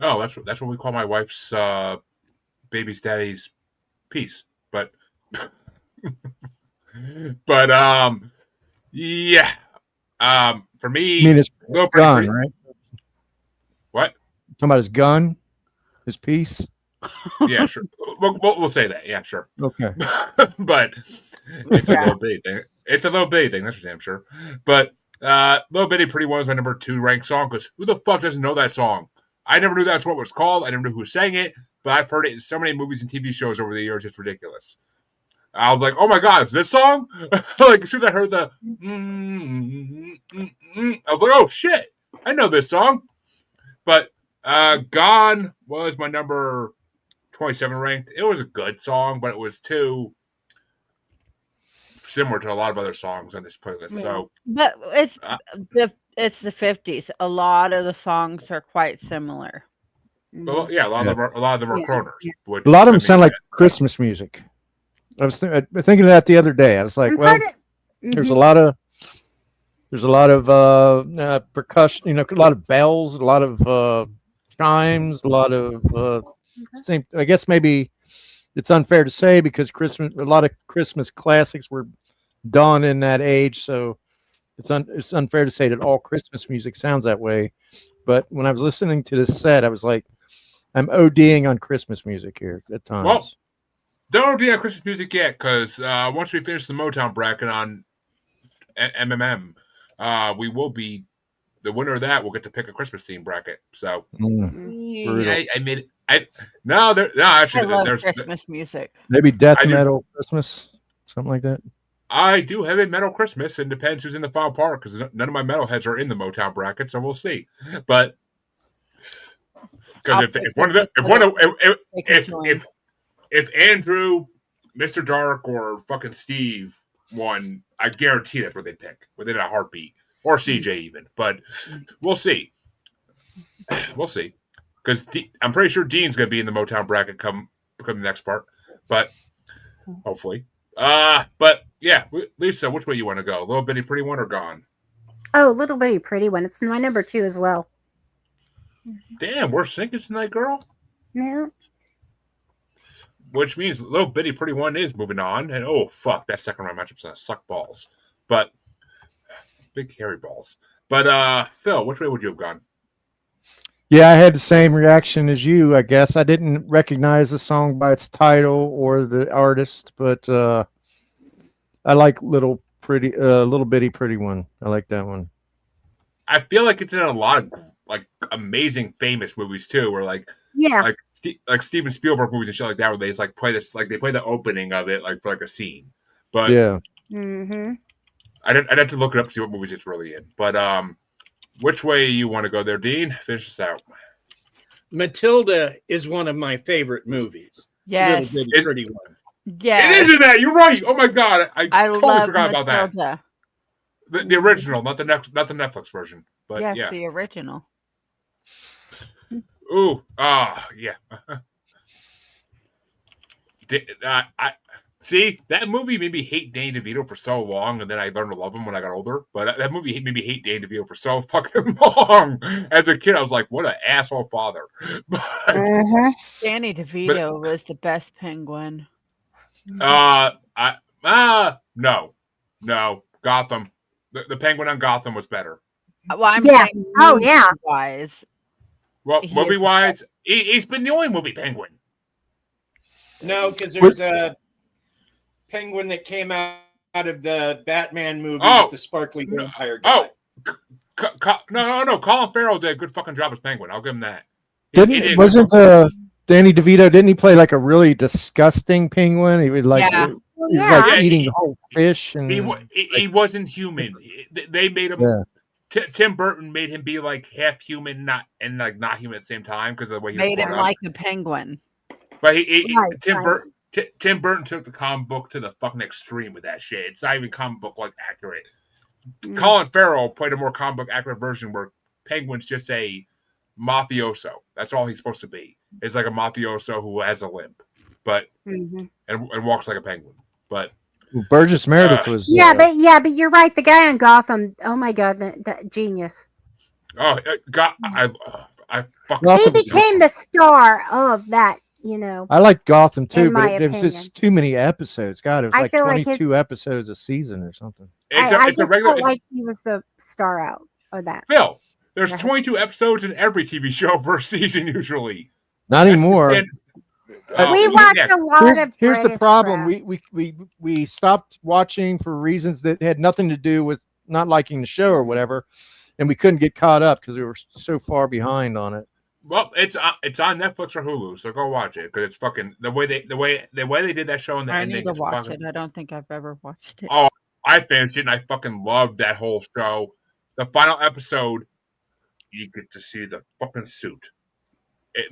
Oh, that's what we call my wife's baby's daddy's piece. But yeah. For me, I mean, it's Little gun, Pretty, right? what? Talking about his gun, his piece. Yeah, sure. We'll say that. Yeah, sure. Okay. But it's a little bitty thing. It's a little bitty thing. That's for damn sure. But Little Bitty Pretty One is my number 2 ranked song, because who the fuck doesn't know that song? I never knew that's what it was called. I never knew who sang it, but I've heard it in so many movies and TV shows over the years. It's ridiculous. I was like, oh my God, it's this song? Like, as soon as I heard the I was like, oh shit, I know this song. But Gone was my number 27 ranked. It was a good song, but it was too similar to a lot of other songs on this playlist. Yeah. So, But it's the 50s. A lot of the songs are quite similar. yeah, a lot of them are kroners. Which, A lot of them sound like Christmas music. I was thinking of that the other day. I was like, well, there's a lot of percussion, a lot of bells, a lot of chimes, a lot of same. I guess maybe it's unfair to say because a lot of Christmas classics were done in that age, so it's unfair to say that all Christmas music sounds that way. But when I was listening to this set, I was like, I'm ODing on Christmas music here at times. Well, don't OD on Christmas music yet, because once we finish the Motown bracket on MMM, we will be the winner of that. We'll get to pick a Christmas theme bracket. So I made it. Actually, I love there's Christmas music. Maybe death metal Christmas, something like that. I do have a metal Christmas, and depends who's in the final part, because none of my metalheads are in the Motown bracket, so we'll see. But because if Andrew, Mr. Dark, or fucking Steve won, I guarantee that's what they'd pick within a heartbeat, or CJ even. But we'll see. We'll see, because I'm pretty sure Dean's going to be in the Motown bracket come the next part, but hopefully. But yeah, Lisa, which way you want to go? Little Bitty Pretty One or Gone? Oh, Little Bitty Pretty One. It's my number 2 as well. Damn, we're sinking tonight, girl. Yeah. which means Little Bitty Pretty One is moving on. And oh fuck, that second round matchup's gonna suck balls. But big hairy balls. But Phil, which way would you have gone? Yeah, I had the same reaction as you, I guess. I didn't recognize the song by its title or the artist, but I like Little Bitty Pretty One. I like that one. I feel like it's in a lot of like amazing famous movies too, where like Steven Spielberg movies and shit like that, where they just like play this, like they play the opening of it like for like a scene. But yeah, I'd have to look it up to see what movies it's really in. But which way you want to go there, Dean? Finish this out. Matilda is one of my favorite movies. Yes. Little Bitty Pretty One. Yeah. It is in that. You're right. Oh my god, I totally love forgot Matilda. about that. The original, not the Netflix version. But yes, yeah, the original. Ooh, yeah. I see that movie made me hate Danny DeVito for so long, and then I learned to love him when I got older. But that movie made me hate Danny DeVito for so fucking long. As a kid, I was like, "What an asshole father." But, Danny DeVito was the best penguin. no, Gotham. The Penguin on Gotham was better. Well, I'm saying wise. Well, movie wise, he's been the only movie Penguin. No, because there's a penguin that came out of the Batman movie with the sparkly vampire guy. No. Colin Farrell did a good fucking job as Penguin. I'll give him that. Wasn't Danny DeVito? Didn't he play like a really disgusting penguin? He would like, eating whole fish, and he wasn't human. They made him. Yeah. Tim Burton made him be like half human, not human at the same time because of the way he made him like a penguin. But Tim Burton took the comic book to the fucking extreme with that shit. It's not even comic book like accurate. Colin Farrell played a more comic book accurate version where Penguin's just a mafioso. That's all he's supposed to be. It's like a mafioso who has a limp, but and walks like a penguin. But Burgess Meredith was but you're right. The guy on Gotham. Oh my god, that genius. Oh God, I he became the star of that. You know, I like Gotham too, but there's just too many episodes. God, it was like 22 episodes a season or something. It's a regular. Felt like he was the star out of that. Phil, there's 22 episodes in every TV show per season usually. Not anymore. We watch a lot of. Here's the problem: we stopped watching for reasons that had nothing to do with not liking the show or whatever, and we couldn't get caught up because we were so far behind on it. Well, it's on Netflix or Hulu, so go watch it because it's fucking the way they did that show in the ending. I need to watch it. I don't think I've ever watched it. Oh, I finished it and I fucking loved that whole show. The final episode, you get to see the fucking suit.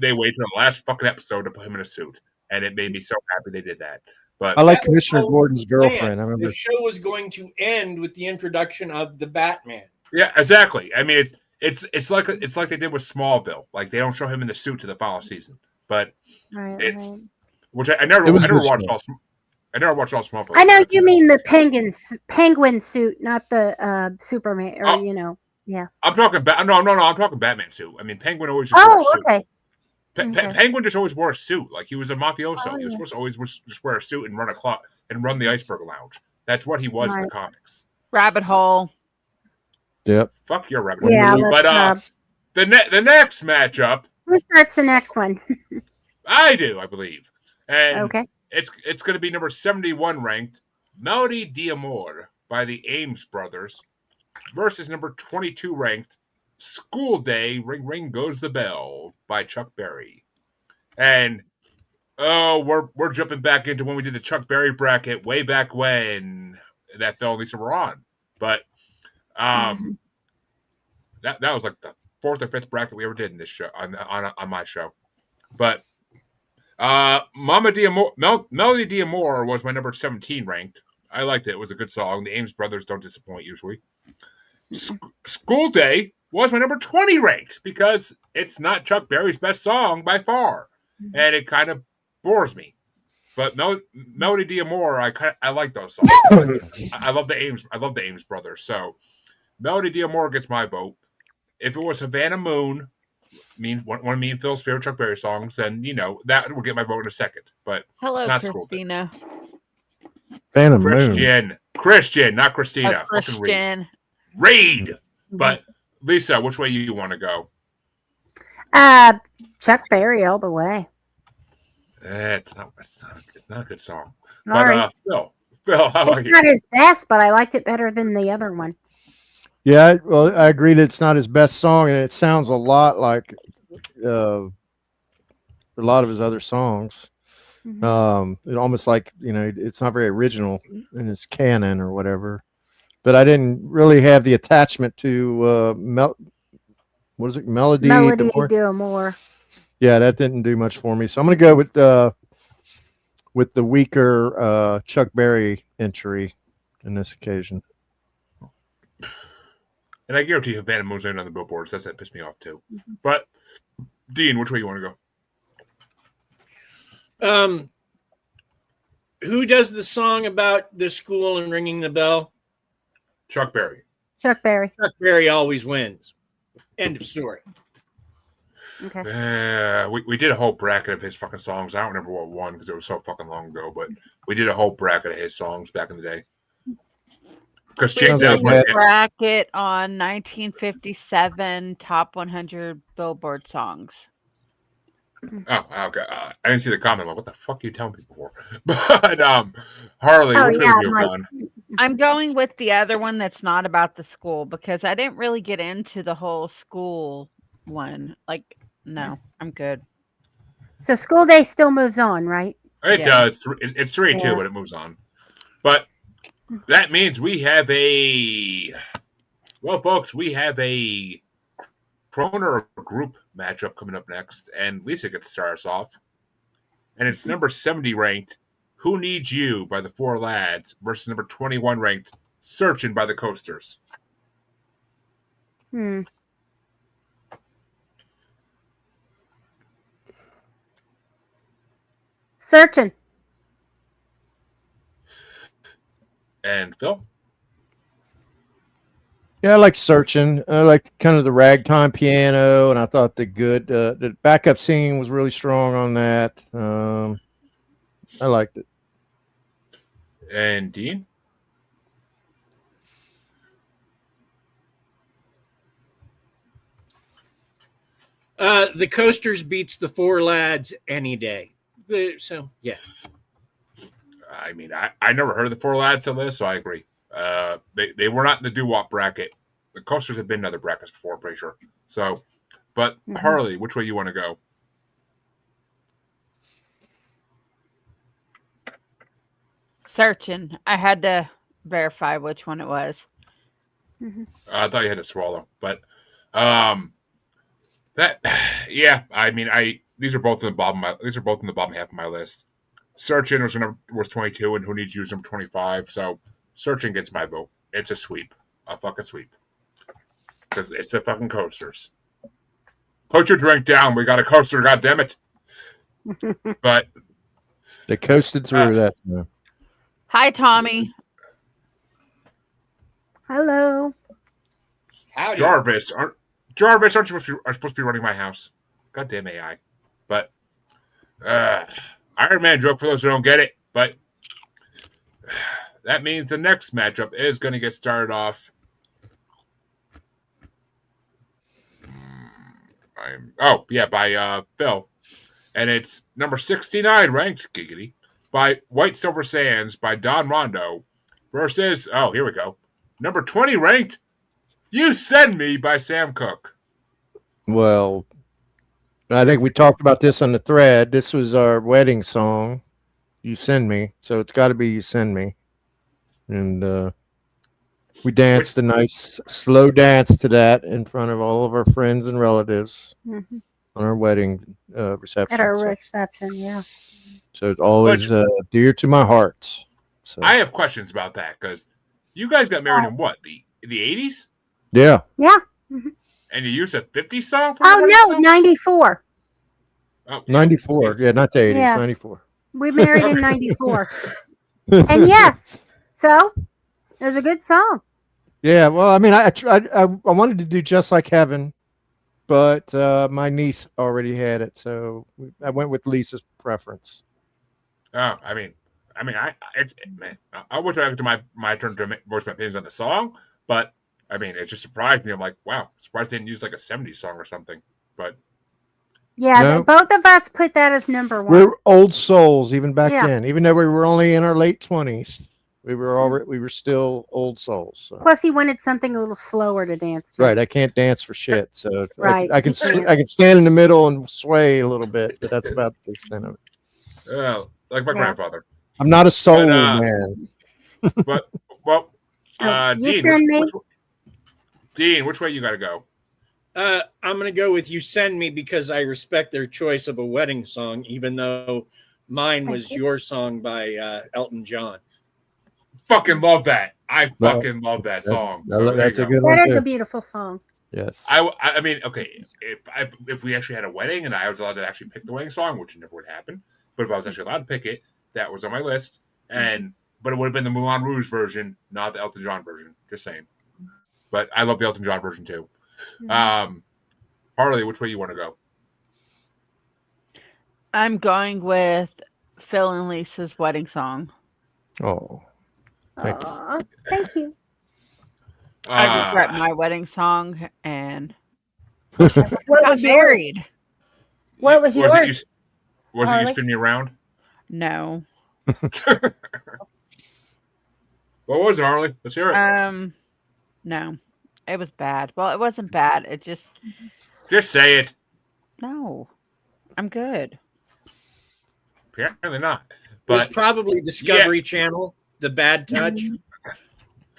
They waited till the last fucking episode to put him in a suit, and it made me so happy they did that. But I like Commissioner Gordon's girlfriend. I remember the show was going to end with the introduction of the Batman. Yeah, exactly. I mean, it's like they did with Smallville. Like they don't show him in the suit to the final season, but which I never watched all Smallville. I know you mean the penguin suit, not the Superman or yeah. I'm talking I'm talking Batman suit. I mean, Penguin always just wore a suit. Okay. Penguin just always wore a suit, like he was a mafioso. He was supposed to always just wear a suit and run a club and run the Iceberg Lounge. That's what he was in the comics. Rabbit hole. Yep. Fuck your rabbit hole. Yeah, but the next matchup. Who starts the next one? I do, I believe. And okay. It's going to be number 71 ranked, Melody d'Amour by the Ames Brothers versus number 22 ranked, School Day, Ring Ring Goes the Bell by Chuck Berry. And we're jumping back into when we did the Chuck Berry bracket way back when that Phil and Lisa were on. But that was like the fourth or fifth bracket we ever did in this show on my show. But Melody d'Amour was my number 17 ranked. I liked it. It was a good song. The Ames Brothers don't disappoint usually. School Day was my number 20 ranked because it's not Chuck Berry's best song by far, and it kind of bores me. But Melody d'Amour, I like those songs. I love the Ames Brothers. So Melody d'Amour gets my vote. If it was Havana Moon, one of me and Phil's favorite Chuck Berry songs, and that will get my vote in a second. But Hello, not School Day. Christina. Phantom Moon. Christian, not Christina. Oh, Christian. Raid. But Lisa, which way you want to go? Chuck Berry all the way. It's not a good song. Sorry. But Phil, how about It's you? not his best, but I liked it better than the other one. Yeah, well, I agree that it's not his best song, and it sounds a lot like a lot of his other songs. It almost like it's not very original in his canon or whatever. But I didn't really have the attachment to what is it, Melody D'Amour. Yeah, that didn't do much for me. So I'm going to go with the weaker Chuck Berry entry in this occasion. And I guarantee you, Phantom Moon's on the billboards. That pissed me off too. But Dean, which way you want to go? Who does the song about the school and ringing the bell? Chuck Berry. Chuck Berry. Chuck Berry always wins. End of story. Okay. We did a whole bracket of his fucking songs. I don't remember what won because it was so fucking long ago, but we did a whole bracket of his songs back in the day. Because Jake does my bracket on 1957 top 100 Billboard songs. Oh, okay. I didn't see the comment. What the fuck are you telling people for? But Harley, which way you gone? I'm going with the other one that's not about the school because I didn't really get into the whole school one. Like, no, I'm good. So School Day still moves on, right? It does. It's 3-2, but it moves on. But that means we have folks, we have a Kroner group matchup coming up next, and Lisa gets to start us off. And it's number 70 ranked Who Needs You by the Four Lads versus number 21 ranked Searchin' by the Coasters. Searchin'. And Phil? Yeah, I like Searching. I like kind of the ragtime piano, and I thought the backup singing was really strong on that. I liked it. And Dean? The Coasters beats the Four Lads any day. So, yeah. I mean, I never heard of the Four Lads till this, so I agree. They were not in the doo-wop bracket. The Coasters have been in other brackets before, I'm pretty sure. So, but Harley, which way you want to go? Searching. I had to verify which one it was. I thought you had to swallow, but I mean, these are both in the bottom. These are both in the bottom half of my list. Searching was 22, and Who Needs You is number 25. So Searching gets my vote. It's a sweep, a fucking sweep, because it's the fucking Coasters. Put your drink down. We got a coaster. God damn it! But they coasted through that. Hi, Tommy. Hello. Howdy. Jarvis, aren't you supposed to be running my house? Goddamn AI. But Iron Man joke for those who don't get it. But that means the next matchup is going to get started off. By Phil. And it's number 69 ranked, giggity, by White Silver Sands by Don Rondo versus, here we go, number 20 ranked, You Send Me by Sam Cooke. Well, I think we talked about this on the thread. This was our wedding song, You Send Me. So it's got to be You Send Me. And we danced a nice slow dance to that in front of all of our friends and relatives on our wedding reception. At our reception, yeah. So it's always dear to my heart. So I have questions about that because you guys got married in what, the 80s? Yeah. Yeah. And you used a 50s song? Oh, no, 94. Oh, 94. Yeah, not the 80s, Yeah. 94. We married in 94. And yes, so it was a good song. Yeah, well, I mean, I wanted to do Just Like Heaven, but my niece already had it, so I went with Lisa's preference. Oh, man, I wish I could do my turn to voice my opinions on the song, but I mean, it just surprised me. I'm like, wow, surprised they didn't use like a '70s song or something. But Yeah, No. both of us put that as number one. We're old souls even back Yeah. then. Even though we were only in our late 20s, we were still old souls. So. Plus, he wanted something a little slower to dance to. Right, I can't dance for shit, so Right, I can you can't. I can stand in the middle and sway a little bit, but that's about the extent of it. like my Yeah. grandfather. I'm not a soul But, man. But well, You Dean, send me. Dean, which way you got to go? I'm going to go with You Send Me because I respect their choice of a wedding song, even though mine was Your Song by Elton John. Fucking love that. I fucking love that song. So That's a good one That is too. a beautiful song. Yes. I mean, okay, if we actually had a wedding and I was allowed to actually pick the wedding song, which never would happen, but if I was actually allowed to pick it, that was on my list. But it would have been the Moulin Rouge version, not the Elton John version. Just saying. But I love the Elton John version too. Harley, which way you want to go? I'm going with Phil and Lisa's wedding song. Oh. Thank you. Aw, thank you. I regret my wedding song and What got was yours? married. What was yours? Was it Harley? You Spin Me Around? No. What was it, Harley? Let's hear it. No. It was bad. Well, it wasn't bad. It just Just say it. no. I'm good. Apparently not. It was But probably Discovery Channel, The Bad Touch.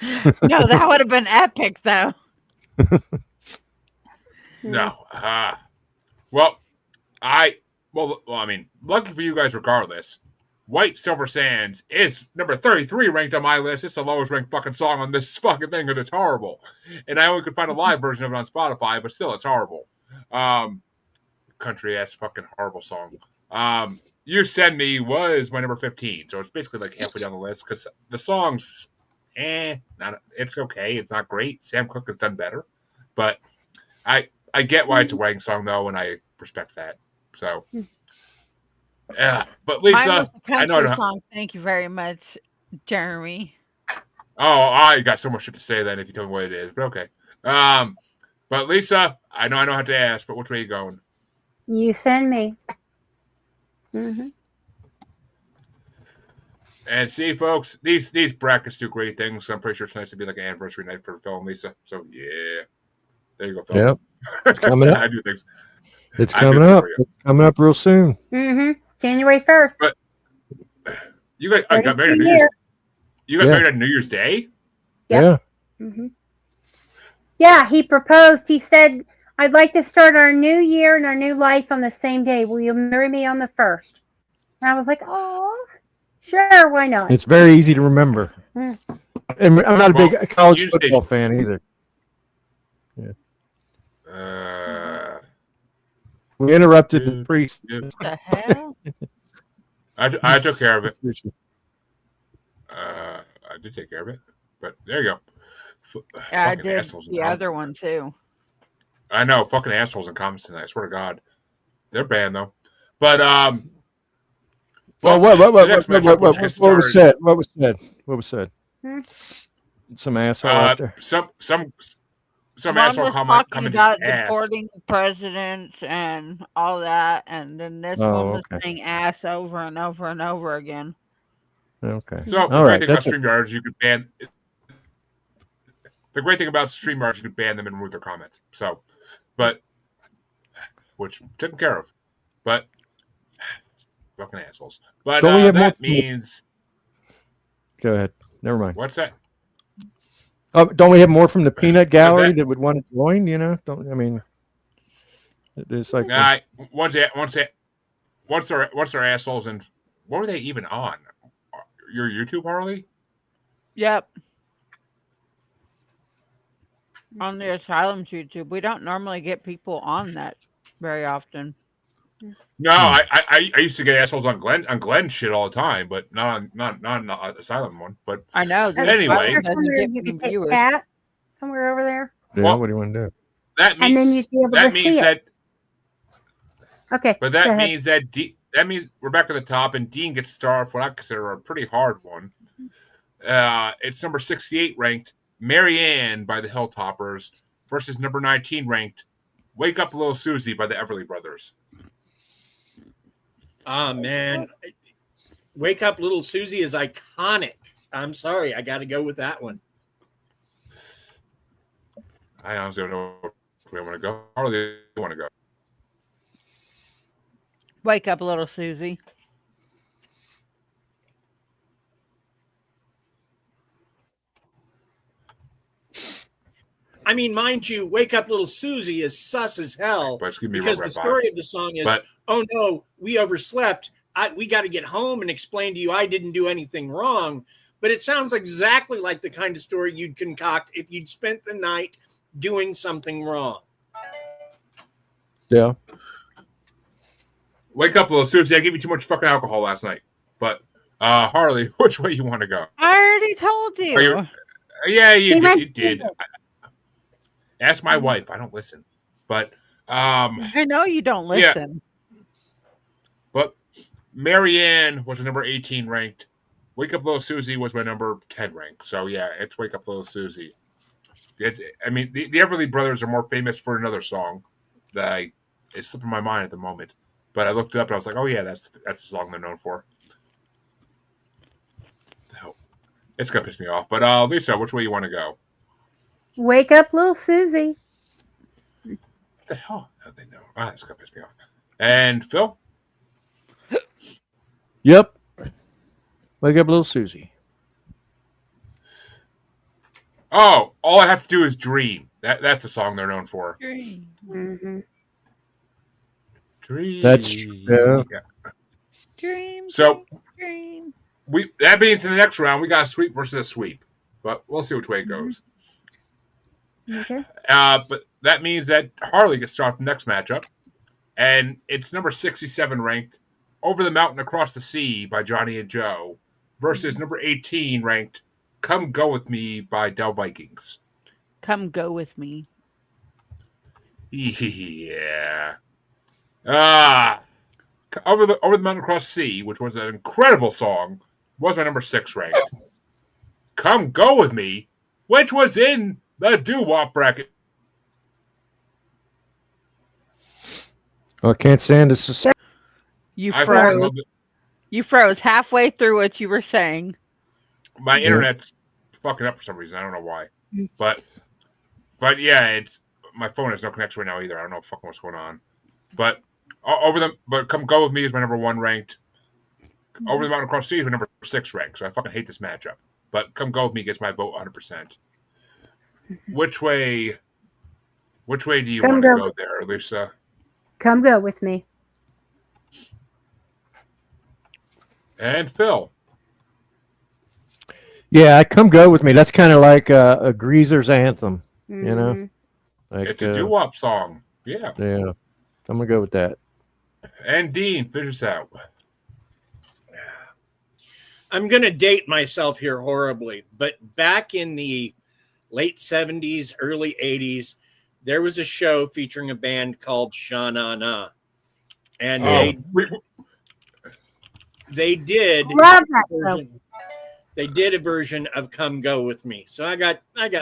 No, that would have been epic though. no. Well, I mean, lucky for you guys, regardless. White Silver Sands is number 33 ranked on my list. It's the lowest ranked fucking song on this fucking thing, and it's horrible. And I only could find a live version of it on Spotify, but still, it's horrible. Country ass fucking horrible song. You Send Me was my number 15, so it's basically like halfway down the list because the song's it's okay. It's not great. Sam Cooke has done better, but I get why it's a wedding song though, and I respect that. So. Yeah, but Lisa, Mine was a I know. country song. Thank you very much, Jeremy. Oh, I got so much shit to say then if you tell me what it is, but okay. But Lisa, I know I don't have to ask, but which way are you going? You Send Me. Mm-hmm. And see, folks, these brackets do great things. So I'm pretty sure it's nice to be like an anniversary night for Phil and Lisa. So yeah, there you go, Phil. Yep, it's coming up. I do things. It's coming up. It's coming up real soon. Mm-hmm. January 1st. But you guys got married on New Year's. You got married on New Year's Day? Yep. Yeah. Mm-hmm. Yeah, he proposed. He said, I'd like to start our new year and our new life on the same day. Will you marry me on the 1st? And I was like, oh, sure, why not? It's very easy to remember. Mm. And I'm not a big college football fan either. We interrupted the priest. What the hell? I took care of it. I did take care of it, but there you go. Yeah, I did the other one too. I know, fucking assholes in comments tonight. I swear to God, they're banned though. But well, what was said? What was said? Some asshole out there. Some One asshole was comment talking commented about ass. deporting presidents and all that, and then this one was saying ass over and over and over again. Okay. So the great thing about StreamYard is you could ban. The great thing about StreamYard is you could ban them and remove their comments. So, but which taken care of. But fucking assholes. But that means. Go ahead. Never mind. What's that? Don't we have more from the peanut gallery that would want to join? You know, it's like once they're assholes, and what were they even on? Your YouTube, Harley? Yep. On the Asylum's YouTube, we don't normally get people on that very often. No, I used to get assholes on Glenn shit all the time, but not on the Asylum one. But I know. Anyway, somewhere over there. Yeah, what do you want to do? that means and then you'd be able to that see means it. that Okay, but go that ahead. means that means we're back at the top, and Dean gets to start off what I consider a pretty hard one. It's number 68 ranked "Mary Ann" by the Hilltoppers versus number 19 ranked "Wake Up Little Susie" by the Everly Brothers. Ah, man. Wake Up Little Susie is iconic. I'm sorry. I got to go with that one. I honestly don't know where I want to go. Or do you want to go? Wake up, little Susie. I mean, mind you, Wake Up Little Susie is sus as hell But it's gonna be because Rubber the Red story Vibes. of the song is, But oh no, we overslept. We got to get home and explain to you I didn't do anything wrong. But it sounds exactly like the kind of story you'd concoct if you'd spent the night doing something wrong. Yeah. Wake Up Little Susie, I gave you too much fucking alcohol last night. But Harley, which way you want to go? I already told you. Yeah, you She did. went You did. Ask my wife. I don't listen. But I know you don't Yeah. listen. but Mary Ann was a number 18 ranked. Wake Up Little Susie was my number 10 ranked. So yeah, it's Wake Up Little Susie. I mean, the Everly Brothers are more famous for another song that is slipping my mind at the moment. But I looked it up and I was like, oh yeah, that's the song they're known for. It's gonna piss me off. But Lisa, which way you want to go? Wake Up Little Susie. What the hell? How they know? It's gonna piss me off. And Phil? Yep. Wake up, little Susie. Oh, all I have to do is dream. That's the song they're known for. Mm-hmm. Dream. That's true. Yeah. Dream. So Dream. that means in the next round we got a sweep versus a sweep, but we'll see which way it goes. Okay. But that means that Harley gets to start the next matchup, and it's number 67 ranked "Over the Mountain Across the Sea" by Johnny and Joe versus number 18 ranked "Come Go With Me" by Del Vikings. Come go with me. Yeah. Over the Mountain Across the Sea, which was an incredible song, was my number 6 ranked. Come Go With Me, which was in the doo-wop bracket. Oh, I can't stand this. You I froze. fucking love it. You froze halfway through what you were saying. My Yeah. internet's fucking up for some reason. I don't know why. But yeah, it's my phone has no connection right now either. I don't know fucking what's going on. But Come Go With Me is my number 1 ranked. Over the Mountain Across the Sea is my number 6 ranked. So I fucking hate this matchup. But Come Go With Me gets my vote 100%. Which way do you want to go there, Lisa? Come go with me. And Phil. Yeah, come go with me. That's kind of like a greaser's anthem. Mm-hmm. You know? Like, It's a doo-wop song. Yeah. Yeah. I'm going to go with that. And Dean, finish us out. I'm going to date myself here horribly, but back in the late 70s, early 80s, there was a show featuring a band called Sha Na Na. And they did Love that show. they did a version of Come Go With Me. So I got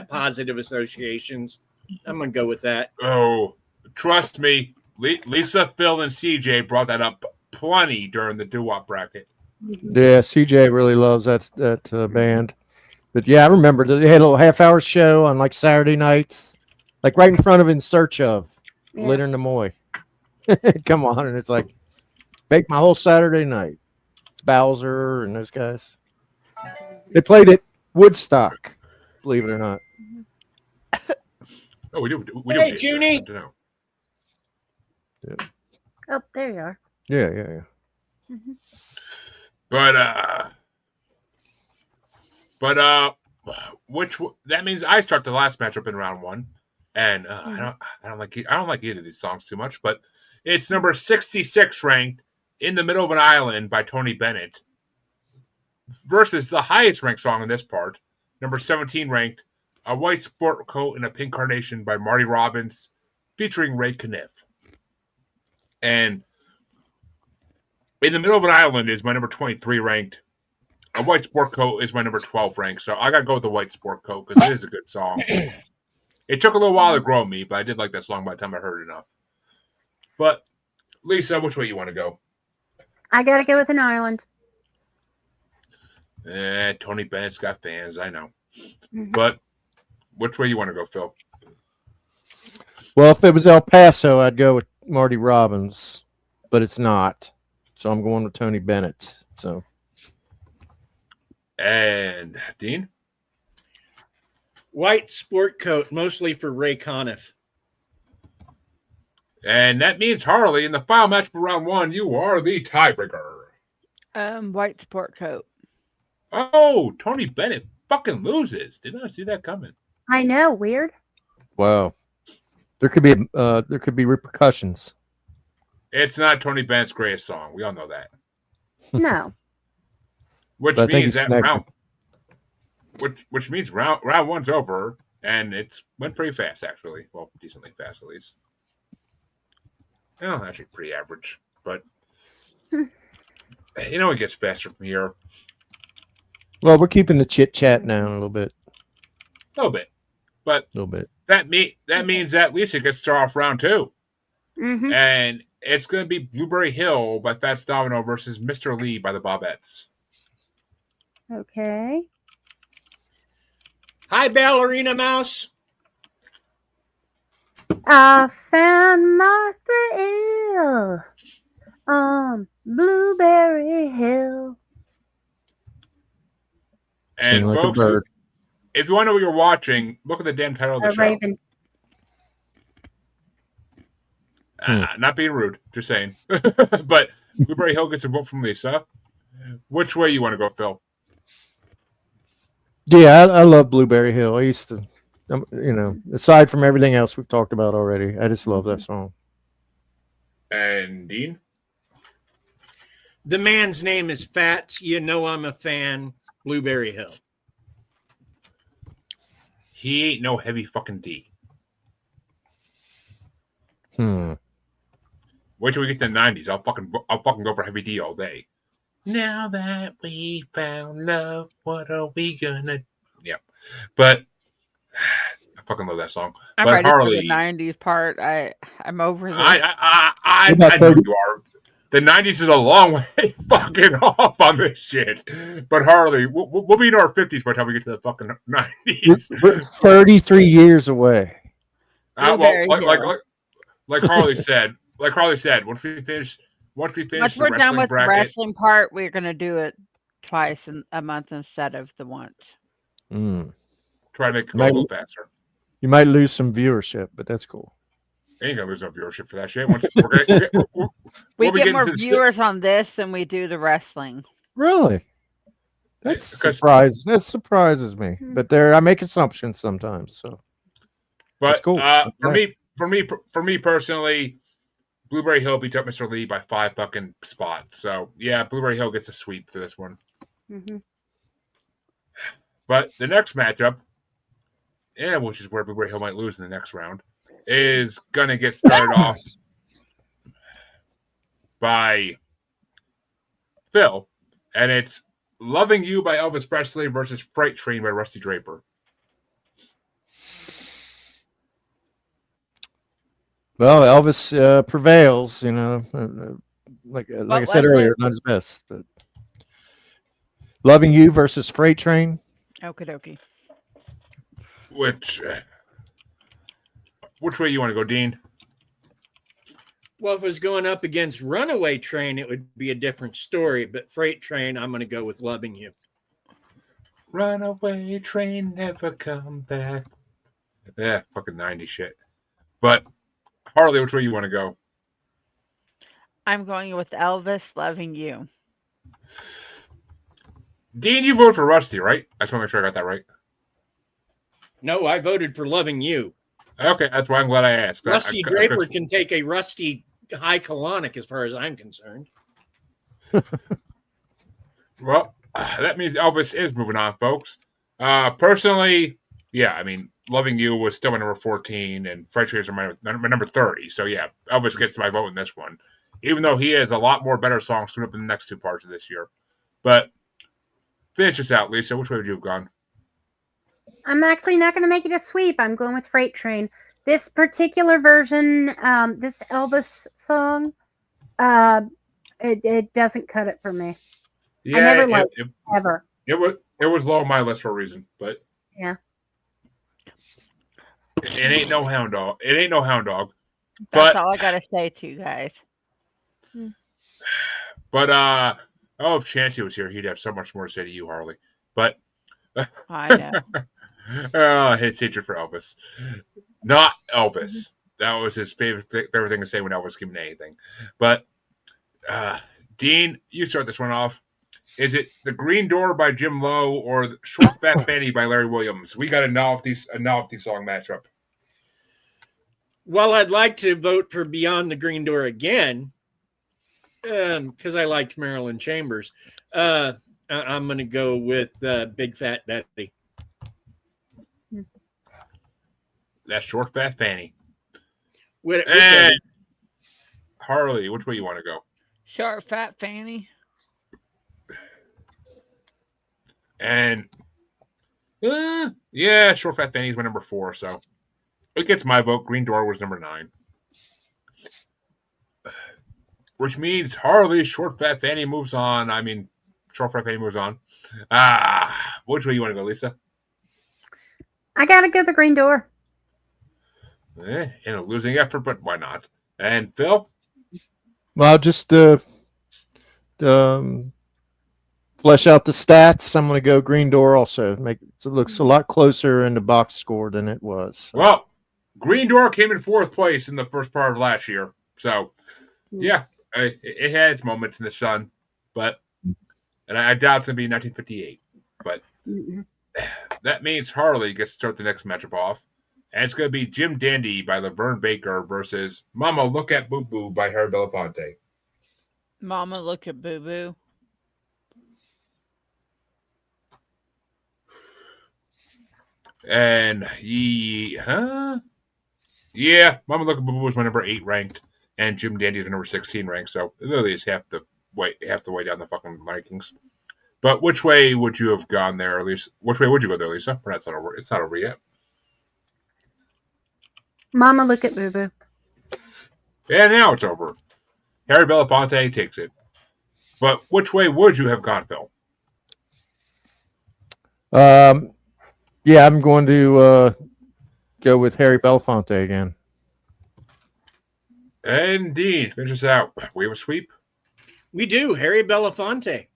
positive associations. I'm going to go with that. Oh, trust me, Lisa, Phil, and CJ brought that up plenty during the doo-wop bracket. Yeah, CJ really loves that band. But yeah, I remember they had a little half-hour show on like Saturday nights, like right in front of In Search Of, Yeah. later in the Moy. Come on, and it's like make my whole Saturday night. Bowser and those guys. They played at Woodstock, believe it or not. Oh, we do. Hey, Junie. I don't know. Oh, there you are. Yeah. Mm-hmm. That means I start the last matchup in round 1, and I don't like either of these songs too much, but it's number 66 ranked "In the Middle of an Island" by Tony Bennett versus the highest ranked song in this part, number 17 ranked "A White Sport Coat and a Pink Carnation" by Marty Robbins featuring Ray Kniff. And in the middle of an island is my number 23 ranked. A White Sport Coat is my number 12 ranked. So I got to go with the White Sport Coat because it is a good song. It took a little while to grow on me, but I did like that song by the time I heard it enough. But, Lisa, which way you want to go? I got to go with an island. Tony Bennett's got fans, I know. Mhm. But which way you want to go, Phil? Well, if it was El Paso, I'd go with Marty Robbins, but it's not. So I'm going with Tony Bennett. So. And Dean? White Sport Coat, mostly for Ray Conniff. And that means, Harley, in the final match for round 1, you are the tiebreaker. White Sport Coat. Oh, Tony Bennett fucking loses. Did not see that coming. I know, weird. Wow. There could be repercussions. It's not Tony Bennett's greatest song. We all know that. No. Which But I think means he's that connected. which means round 1's over, and it's went pretty fast actually. Well, decently fast at least. Well, actually pretty average, but it gets faster from here. Well, we're keeping the chit chat down a little bit. A little bit. But A little bit. that means that Lisa gets to start off round 2. Mm-hmm. And it's going to be Blueberry Hill by Fats Domino versus Mr. Lee by the Bobettes. Okay. Hi, Ballerina Mouse. I found my thrill on Blueberry Hill. And Sing like a folks, bird. if you want to know what you're watching, look at the damn title of the A show. raven. Not being rude, just saying. But Blueberry Hill gets a vote from Lisa. Which way you want to go, Phil? Yeah, I love Blueberry Hill. I used to, aside from everything else we've talked about already, I just love that song. And Dean? The man's name is Fats. You know I'm a fan. Blueberry Hill. He ain't no heavy fucking D. Wait till we get to the 90s. I'll fucking go for heavy D all day. Now that we found love, what are we gonna? Yep. But I fucking love that song. I'm but ready Harley, for the 90s part. I'm over this. I What about know 30? you are. The 90s is a long way fucking off on this shit. But Harley, we'll be in our 50s by the time we get to the fucking 90s. We're 33 years away. Blueberry Like Harley said, once we finish Once the we're done wrestling with the bracket, wrestling part, we're going to do it twice in a month instead of the once. try to make it go a Maybe. little faster. You might lose some viewership, but that's cool. Ain't gonna lose no viewership for that shit. Once we'll be We get getting more to the viewers on this than we do the wrestling. Really? That Because- surprises me. But I make assumptions sometimes. So But That's cool. for me personally, Blueberry Hill beat up Mr. Lee by 5 fucking spots. So yeah, Blueberry Hill gets a sweep for this one. Mm-hmm. But the next matchup, which is where Blueberry Hill might lose in the next round, is gonna get started off by Phil, and it's "Loving You" by Elvis Presley versus "Freight Train" by Rusty Draper. well, Elvis prevails. Like I said was earlier, it? not his best. But Loving You versus Freight Train. Okie dokie. Which way you want to go, Dean? Well, if it was going up against Runaway Train, it would be a different story. But Freight Train, I'm going to go with Loving You. Runaway train, never come back. Yeah, fucking 90 shit. But Harley, which way you want to go? I'm going with Elvis, Loving You. Dean, you voted for Rusty, right? I just want to make sure I got that right. No, I voted for Loving You. Okay, that's why I'm glad I asked. Rusty Draper can take a rusty high colonic as far as I'm concerned. Well, that means Elvis is moving on, folks. Personally, yeah, I mean, Loving You was still my number 14, and Freight Trains are my number 30. So, yeah, Elvis gets my vote in this one, even though he has a lot more better songs coming up in the next two parts of this year. But finish this out, Lisa. Which way would you have gone? I'm actually not going to make it a sweep. I'm going with Freight Train. This particular version, this Elvis song, it doesn't cut it for me. Yeah, I never liked it, ever. It was low on my list for a reason, but yeah, it ain't no hound dog. It ain't no hound dog. That's all I gotta say to you guys. But if Chancey was here, he'd have so much more to say to you, Harley. But I know. His hatred for Elvis, not Elvis. That was his favorite thing to say when Elvis came to anything. But Dean, you start this one off. Is it The Green Door by Jim Lowe or Short Fat Fanny by Larry Williams? We got a novelty song matchup. Well, I'd like to vote for Beyond the Green Door again because I liked Marilyn Chambers. I'm going to go with Big Fat Daddy. That's Short Fat Fanny. And Harley, which way you want to go? Short Fat Fanny. And Short Fat Fanny is my number 4, so it gets my vote. Green Door was number 9. Which means Harley, Short Fat Fanny moves on. I mean, Short Fat Fanny moves on. Which way you want to go, Lisa? I gotta go the Green Door. In a losing effort, but why not? And Phil? Well, just flesh out the stats. I'm going to go Green Door also. It looks a lot closer in the box score than it was. So. Well, Green Door came in 4th place in the first part of last year. So, yeah, it had its moments in the sun. And I doubt it's going to be 1958. But that means Harley gets to start the next matchup off. And it's going to be Jim Dandy by Laverne Baker versus Mama Look at Boo Boo by Harry Belafonte. Mama Look at Boo Boo. And Mama Look at Boo Boo was my number 8 ranked, and Jim Dandy is number 16 ranked. So it literally is half the way down the fucking rankings. But which way would you have gone there, Lisa? Which way would you go there, Lisa? It's not over yet. Mama Look at Boo Boo. And now it's over. Harry Belafonte takes it. But which way would you have gone, Phil? Yeah, I'm going to go with Harry Belafonte again. And Dean, finish us out. We have a sweep? We do, Harry Belafonte.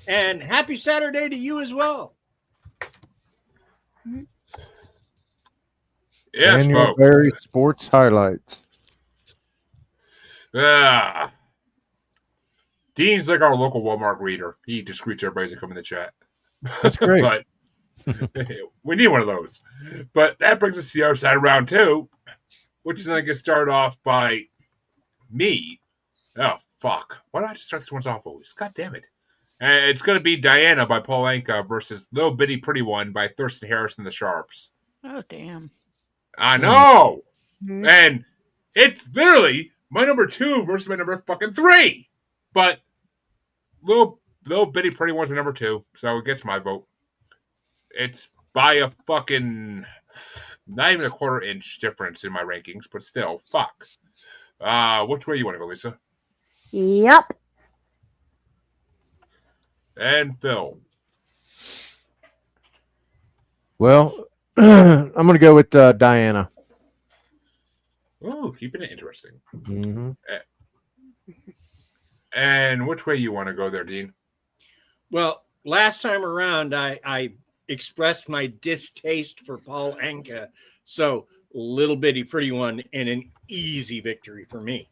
And happy Saturday to you as well. Yes, folks. January sports highlights. Dean's like our local Walmart reader. He just greets everybody to come in the chat. That's great. But we need one of those. But that brings us to the other side of round 2, which is going to get started off by me. Oh, fuck. Why don't I just start this one off always? God damn it. And it's going to be Diana by Paul Anka versus Little Bitty Pretty One by Thurston Harris and the Sharps. Oh, damn. I know. And it's literally my number 2 versus my number fucking 3. But Little Bitty Pretty One's my number 2, so it gets my vote. It's by a fucking not even a quarter-inch difference in my rankings, but still, fuck. Which way you want to go, Lisa? Yep. And Phil. Well, I'm going to go with Diana. Oh, keeping it interesting. Mm-hmm. And which way you want to go there, Dean? Well, last time around, I expressed my distaste for Paul Anka. So, Little Bitty Pretty One and an easy victory for me.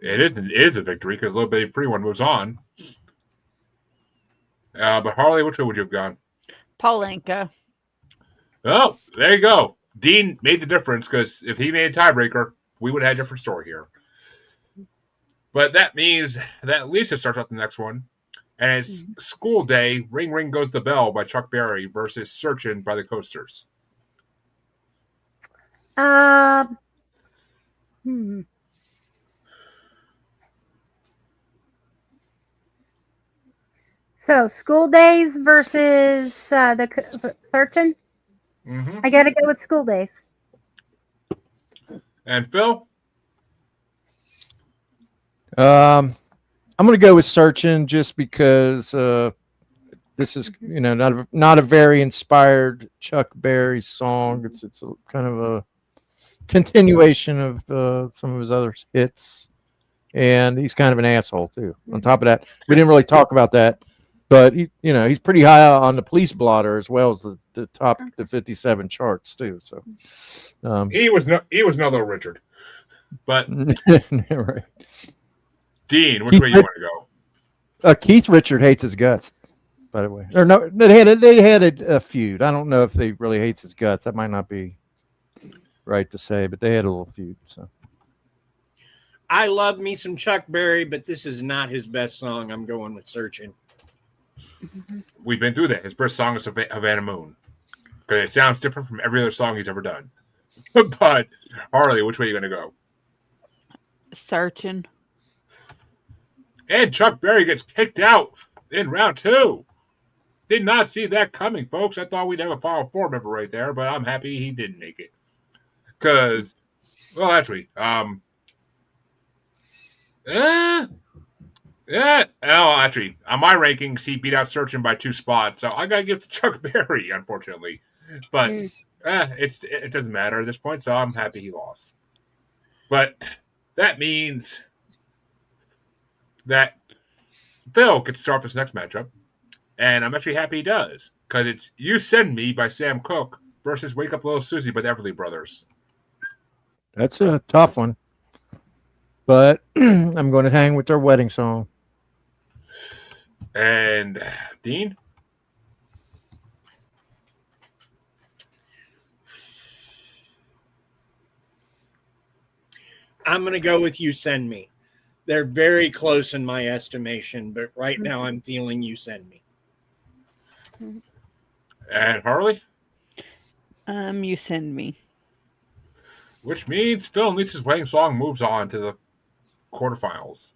It is a victory because Little Bitty Pretty One moves on. But Harley, which way would you have gone? Paul Anka. Oh, there you go. Dean made the difference because if he made a tiebreaker, we would have had a different story here. But that means that Lisa starts out the next one. And it's School Day, Ring Ring Goes the Bell by Chuck Berry versus Searchin' by the Coasters. Uh, hmm. So school days versus searching. Mm-hmm. I gotta go with school days. And Phil? I'm going to go with Searching just because this is not a very inspired Chuck Berry song. It's a, kind of a continuation of some of his other hits, and he's kind of an asshole too. On top of that, we didn't really talk about that, but he's pretty high on the police blotter as well as the top the 57 charts too. So He was no little Richard, but right. Dean, which way you want to go? Keith Richard hates his guts, by the way. Or no, they had a feud. I don't know if they really hates his guts. That might not be right to say, but they had a little feud. So I love me some Chuck Berry, but this is not his best song. I'm going with Searching. We've been through that. His first song is Havana Moon. Because it sounds different from every other song he's ever done. But, Harley, which way are you going to go? Searching. And Chuck Berry gets kicked out in round 2. Did not see that coming, folks. I thought we'd have a Final Four member right there, but I'm happy he didn't make it. Because, well, actually, actually, on my rankings, he beat out Searching by 2 spots, so I gotta give it to Chuck Berry, unfortunately. But it doesn't matter at this point, so I'm happy he lost. But that means that Phil gets to start this next matchup, and I'm actually happy he does, because it's You Send Me by Sam Cooke versus Wake Up Little Susie by the Everly Brothers. that's a tough one, but I'm going to hang with their wedding song. And Dean? I'm going to go with You Send Me. They're very close in my estimation, but right now I'm feeling You Send Me. And Harley? You Send Me. Which means Phil and Lisa's wedding song moves on to the quarterfinals.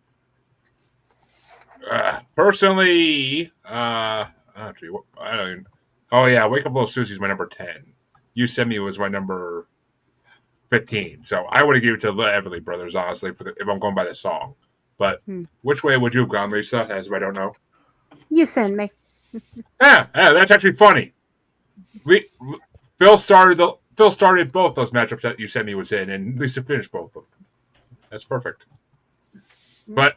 Personally, actually, I don't even. Oh yeah, Wake Up Little Susie is my number 10. You Send Me was my number 15. So I would have given it to the Everly Brothers, honestly, if I'm going by the song. But which way would you have gone, Lisa? As if I don't know. You Send Me. Yeah, that's actually funny. Phil started both those matchups that You Send Me was in, and Lisa finished both of them. That's perfect. But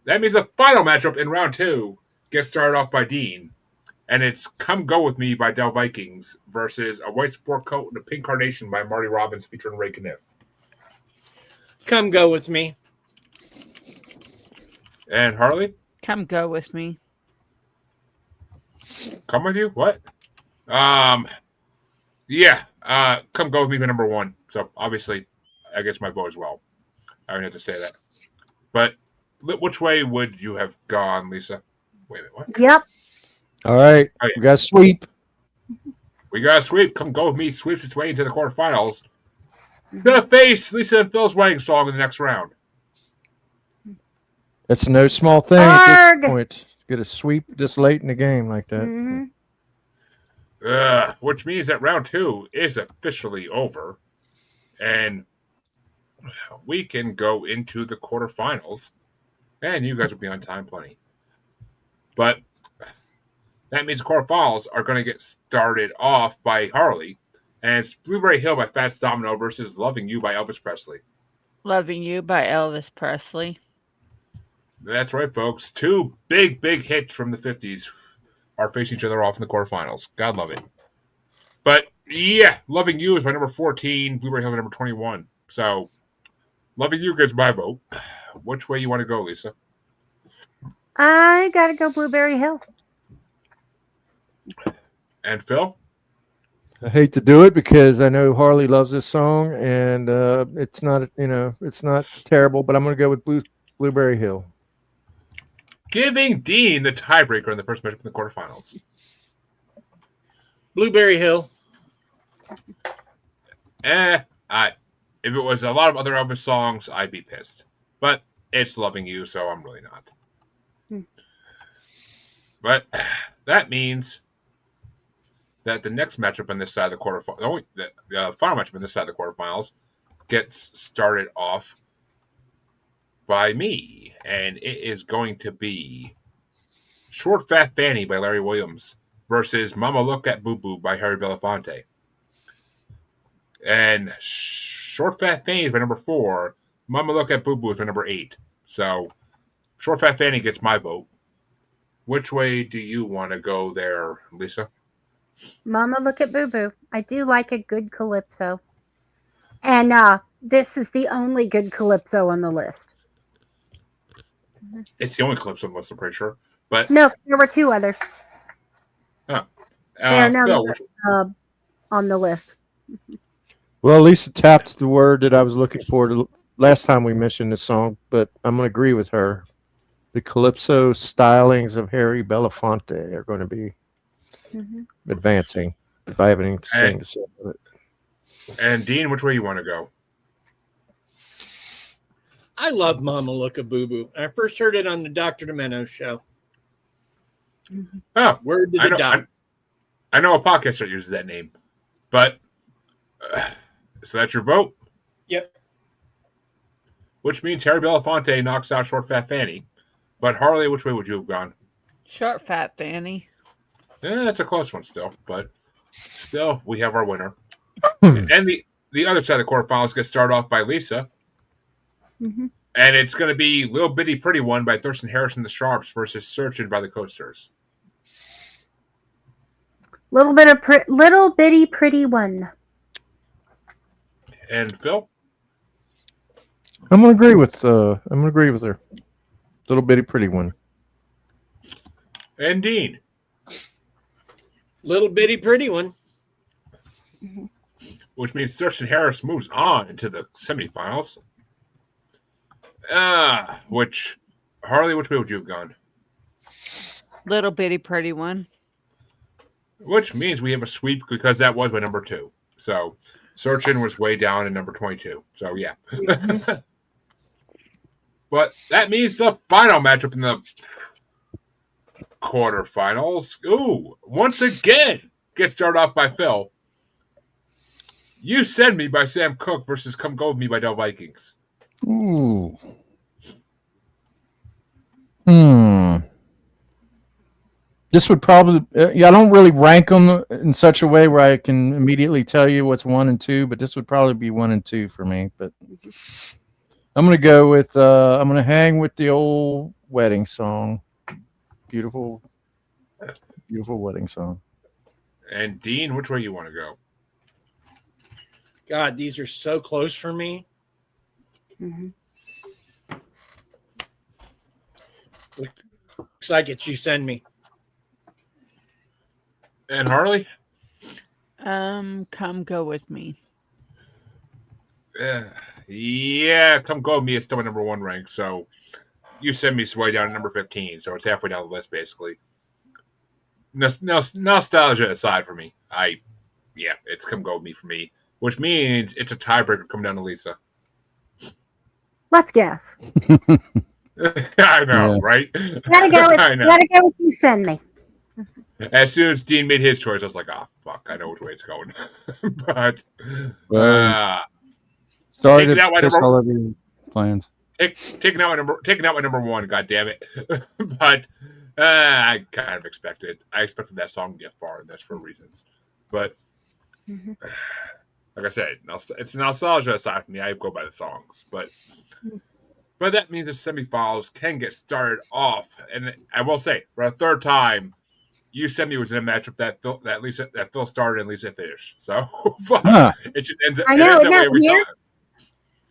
that means the final matchup in round 2 gets started off by Dean, and it's Come Go With Me by Del Vikings versus A White Sport Coat and a Pink Carnation by Marty Robbins featuring Ray Kniff. Come Go With Me. And Harley? Come Go With Me. Come With You? What? Yeah, Come Go With Me by number 1. So obviously, I guess my vote as well. I would have to say that. But which way would you have gone, Lisa? Wait a minute, what? Yep. All right, we got a sweep. We got a sweep. Come Go With Me sweeps its way into the quarterfinals. To face Lisa and Phil's wedding song in the next round. That's no small thing at this point. Get a sweep this late in the game like that. Which means that round 2 is officially over. And we can go into the quarterfinals. And you guys will be on time plenty. But that means the quarterfinals are going to get started off by Harley. And it's Blueberry Hill by Fats Domino versus Loving You by Elvis Presley. Loving You by Elvis Presley. That's right, folks. 2 big hits from the 50s are facing each other off in the quarterfinals. God love it. But, yeah, Loving You is my number 14. Blueberry Hill is my number 21. So, Loving You gets my vote. Which way you want to go, Lisa? I got to go Blueberry Hill. And Phil? I hate to do it because I know Harley loves this song, and it's not terrible, but I'm going to go with Blueberry Hill. Giving Dean the tiebreaker in the first matchup in the quarterfinals. Blueberry Hill. If it was a lot of other Elvis songs, I'd be pissed. But it's Loving You, so I'm really not. Hmm. But that means that the next matchup on this side of the quarterfinals, the final matchup on this side of the quarterfinals, gets started off by me, and it is going to be Short Fat Fanny by Larry Williams versus Mama Look at Boo Boo by Harry Belafonte. And Short Fat Fanny is my number 4. Mama Look at Boo Boo is my number 8. So Short Fat Fanny gets my vote. Which way do you want to go there, Lisa? Mama, look at Boo Boo. I do like a good calypso. And this is the only good calypso on the list. It's the only clips on the list, I'm pretty sure. But No, there were 2 others. Phil, On the list. Well, Lisa tapped the word that I was looking for last time we mentioned this song, but I'm going to agree with her. The calypso stylings of Harry Belafonte are going to be advancing, if I have anything to say about it. And Dean, which way you want to go? I love Mama Look at Boo Boo. I first heard it on the Dr. Demento show. Oh, Word to the dog. I know a podcast that uses that name, but so that's your vote? Yep. Which means Harry Belafonte knocks out Short Fat Fanny. But Harley, which way would you have gone? Short Fat Fanny. Yeah, that's a close one still, but still, we have our winner. And the other side of the quarterfinals gets started off by Lisa. Mm-hmm. And it's going to be Little Bitty Pretty One by Thurston Harris and the Sharps versus Searchin' by the Coasters. Little bitty pretty one. And Phil? I'm gonna agree with her. Little Bitty Pretty One. And Dean? Little Bitty Pretty One. Which means Thurston Harris moves on into the semifinals. Harley, which way would you have gone? Little Bitty Pretty One. Which means we have a sweep because that was my number 2. So Searchin' was way down in number 22. So yeah. But that means the final matchup in the quarterfinals. Ooh, once again, gets started off by Phil. You Send Me by Sam Cooke versus Come Go With Me by Del Vikings. Ooh. This would probably, I don't really rank them in such a way where I can immediately tell you what's 1 and 2, but this would probably be 1 and 2 for me. But I'm going to go with, I'm going to hang with the old wedding song. Beautiful, beautiful wedding song. And Dean, which way you want to go? God, these are so close for me. Mm-hmm. Looks like it's You Send Me. And Harley? Come Go With Me. Yeah, Come Go With Me is still my number 1 rank, so You Send Me is way down to number 15, so it's halfway down the list, basically. Nostalgia aside for me, it's Come Go With Me for me, which means it's a tiebreaker coming down to Lisa. Let's guess. I know, right? Gotta go with You Send Me. As soon as Dean made his choice, I was like, fuck, I know which way it's going. But started all of your plans. Taking out my number 1, god damn it. But I kind of expected. I expected that song to get far, and that's for reasons. But like I said, it's nostalgia aside from me. I go by the songs, but that means the semifinals can get started off. And I will say, for a third time, You Send Me was in a matchup that Phil started and Lisa finished. So it just ends that way every time.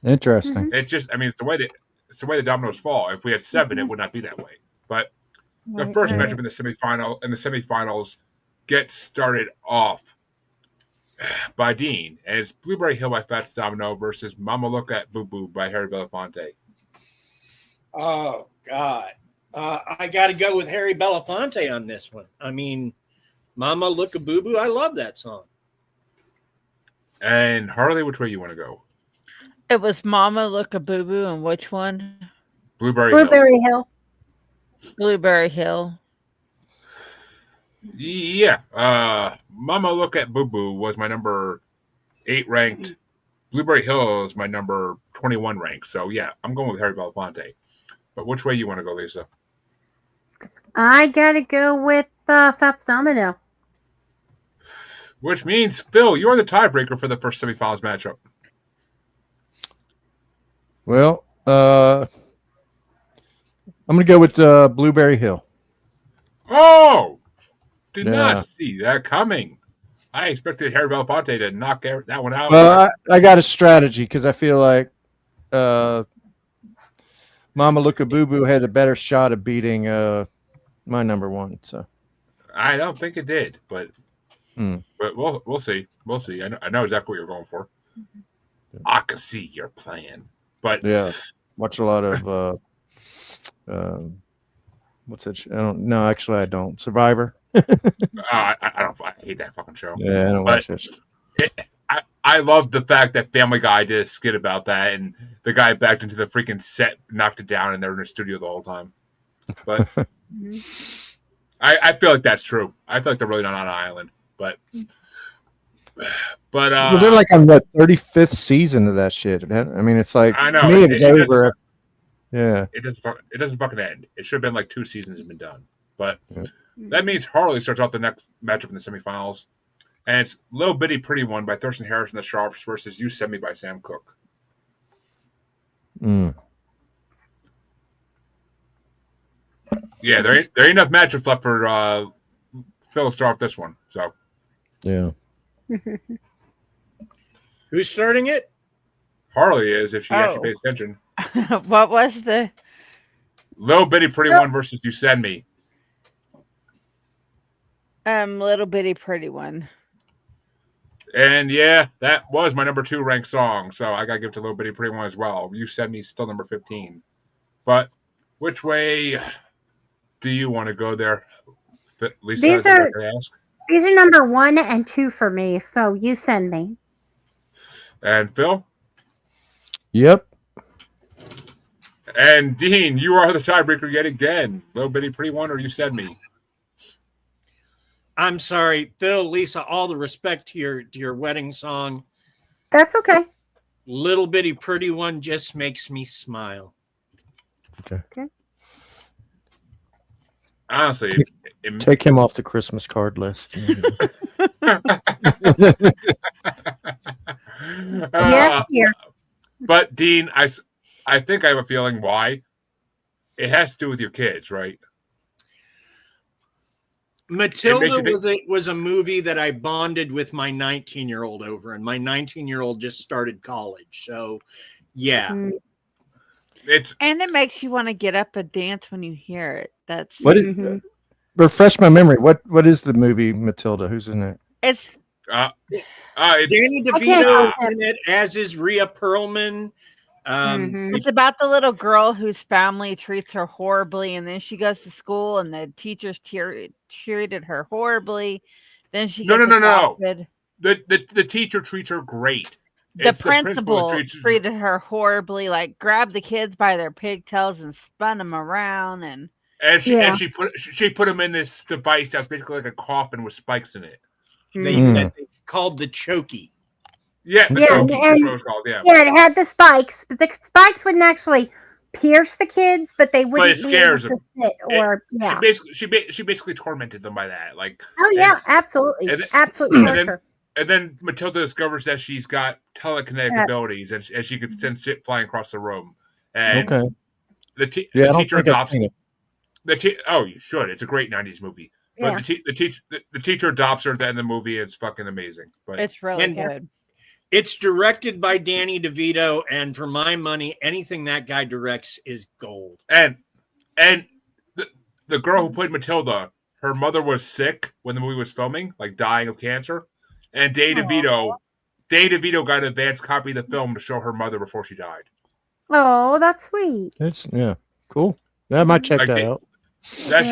Interesting. It's just, it's the way the dominoes fall. If we had 7, it would not be that way. But the first matchup in the semifinals gets started off by Dean, and it's Blueberry Hill by Fats Domino versus Mama Look at Boo Boo by Harry Belafonte. Oh God. I got to go with Harry Belafonte on this one. Mama Look a Boo Boo. I love that song. And Harley, which way you want to go? It was Mama Look a Boo Boo, and which one? Blueberry Hill. Blueberry Hill. Blueberry Hill. Yeah. Mama Look at Boo Boo was my number 8 ranked. Blueberry Hill is my number 21 ranked. So yeah, I'm going with Harry Belafonte. But which way you want to go, Lisa? I gotta go with Fats Domino. Which means, Phil, you're the tiebreaker for the first semifinals matchup. Well, I'm gonna go with Blueberry Hill. Oh, did Yeah. not see that coming. I expected Harry Belafonte to knock that one out. Well, I got a strategy because I feel like Mama Look a Boo Boo had a better shot of beating my number 1. So I don't think it did, but Hmm. but we'll see. We'll see. I know exactly what you're going for. I can see your plan, but yeah, watch a lot of what's that? I don't. No, actually, I don't. Survivor. I don't. I hate that fucking show. Yeah, I don't watch this. I love the fact that Family Guy did a skit about that, and the guy backed into the freaking set, knocked it down, and they're in the studio the whole time. But I feel like that's true. I feel like they're really not on an island, but Well, they're like on the 35th season of that shit. I mean, it's like I know, to me it was it over. Yeah, it doesn't fucking end. It should have been like 2 seasons have been done, but Yeah. that means Harley starts off the next matchup in the semifinals, and it's Little Bitty Pretty One by Thurston Harris and the Sharps versus You Send Me by Sam Cooke. Mm. Yeah, there ain't enough matchups left for Phil to start off this one. So Yeah. Who's starting it? Harley is, if she Oh. actually pays attention. What was the? Little Bitty Pretty One versus You Send Me. Little Bitty Pretty One. And yeah, that was my number 2 ranked song. So I gotta give it to Little Bitty Pretty One as well. You Send Me still number 15. But which way do you want to go there, Lisa? These as I are- ask? These are number 1 and 2 for me, so You Send Me. And Phil? Yep. And Dean, you are the tiebreaker yet again. Little Bitty Pretty One or You Send Me? I'm sorry, Phil, Lisa, all the respect to your wedding song. That's okay. Little Bitty Pretty One just makes me smile. Honestly, Take him off the Christmas card list. Yes, here. But Dean, I think I have a feeling why. It has to do with your kids, right? Matilda was a movie that I bonded with my 19-year-old over, and my 19-year-old just started college. So, yeah. Mm. And it makes you want to get up and dance when you hear it. That's Mhm. Refresh my memory. What is the movie Matilda? Who's in it? it's It's Danny I can't DeVito's help in it, as is Rhea Perlman. Mhm. it's about the little girl whose family treats her horribly, and then she goes to school, and the teachers treated her horribly. Then she No, gets no, no, no. adopted. the teacher treats her great. The It's principal that treated her horribly, like grabbed the kids by their pigtails and spun them around, and and Yeah. she put him in this device that's basically like a coffin with spikes in it. That they called the Chokey. Yeah, the Yeah, Chokey, and- that's what it was called. Yeah, Yeah, it had the spikes, but the spikes wouldn't actually pierce the kids, but they wouldn't be scares able to sit or yeah. she basically tormented them by that. Like, Oh yeah, and- absolutely, and then- absolutely and then- torture. and then Matilda discovers that she's got telekinetic Yeah. abilities and she could send shit flying across the room. And Okay. the Yeah, I don't teacher think I've adopts seen it. oh, you should. It's a great '90s movie. But Yeah. the teacher adopts her at the end of the movie. And it's fucking amazing. But it's really And- good. It's directed by Danny DeVito, and for my money, anything that guy directs is gold. and the girl who played Matilda, her mother was sick when the movie was filming, like dying of cancer. And Danny DeVito got an advanced copy of the film to show her mother before she died. Oh, that's sweet. It's cool. I might check Like that they- out. That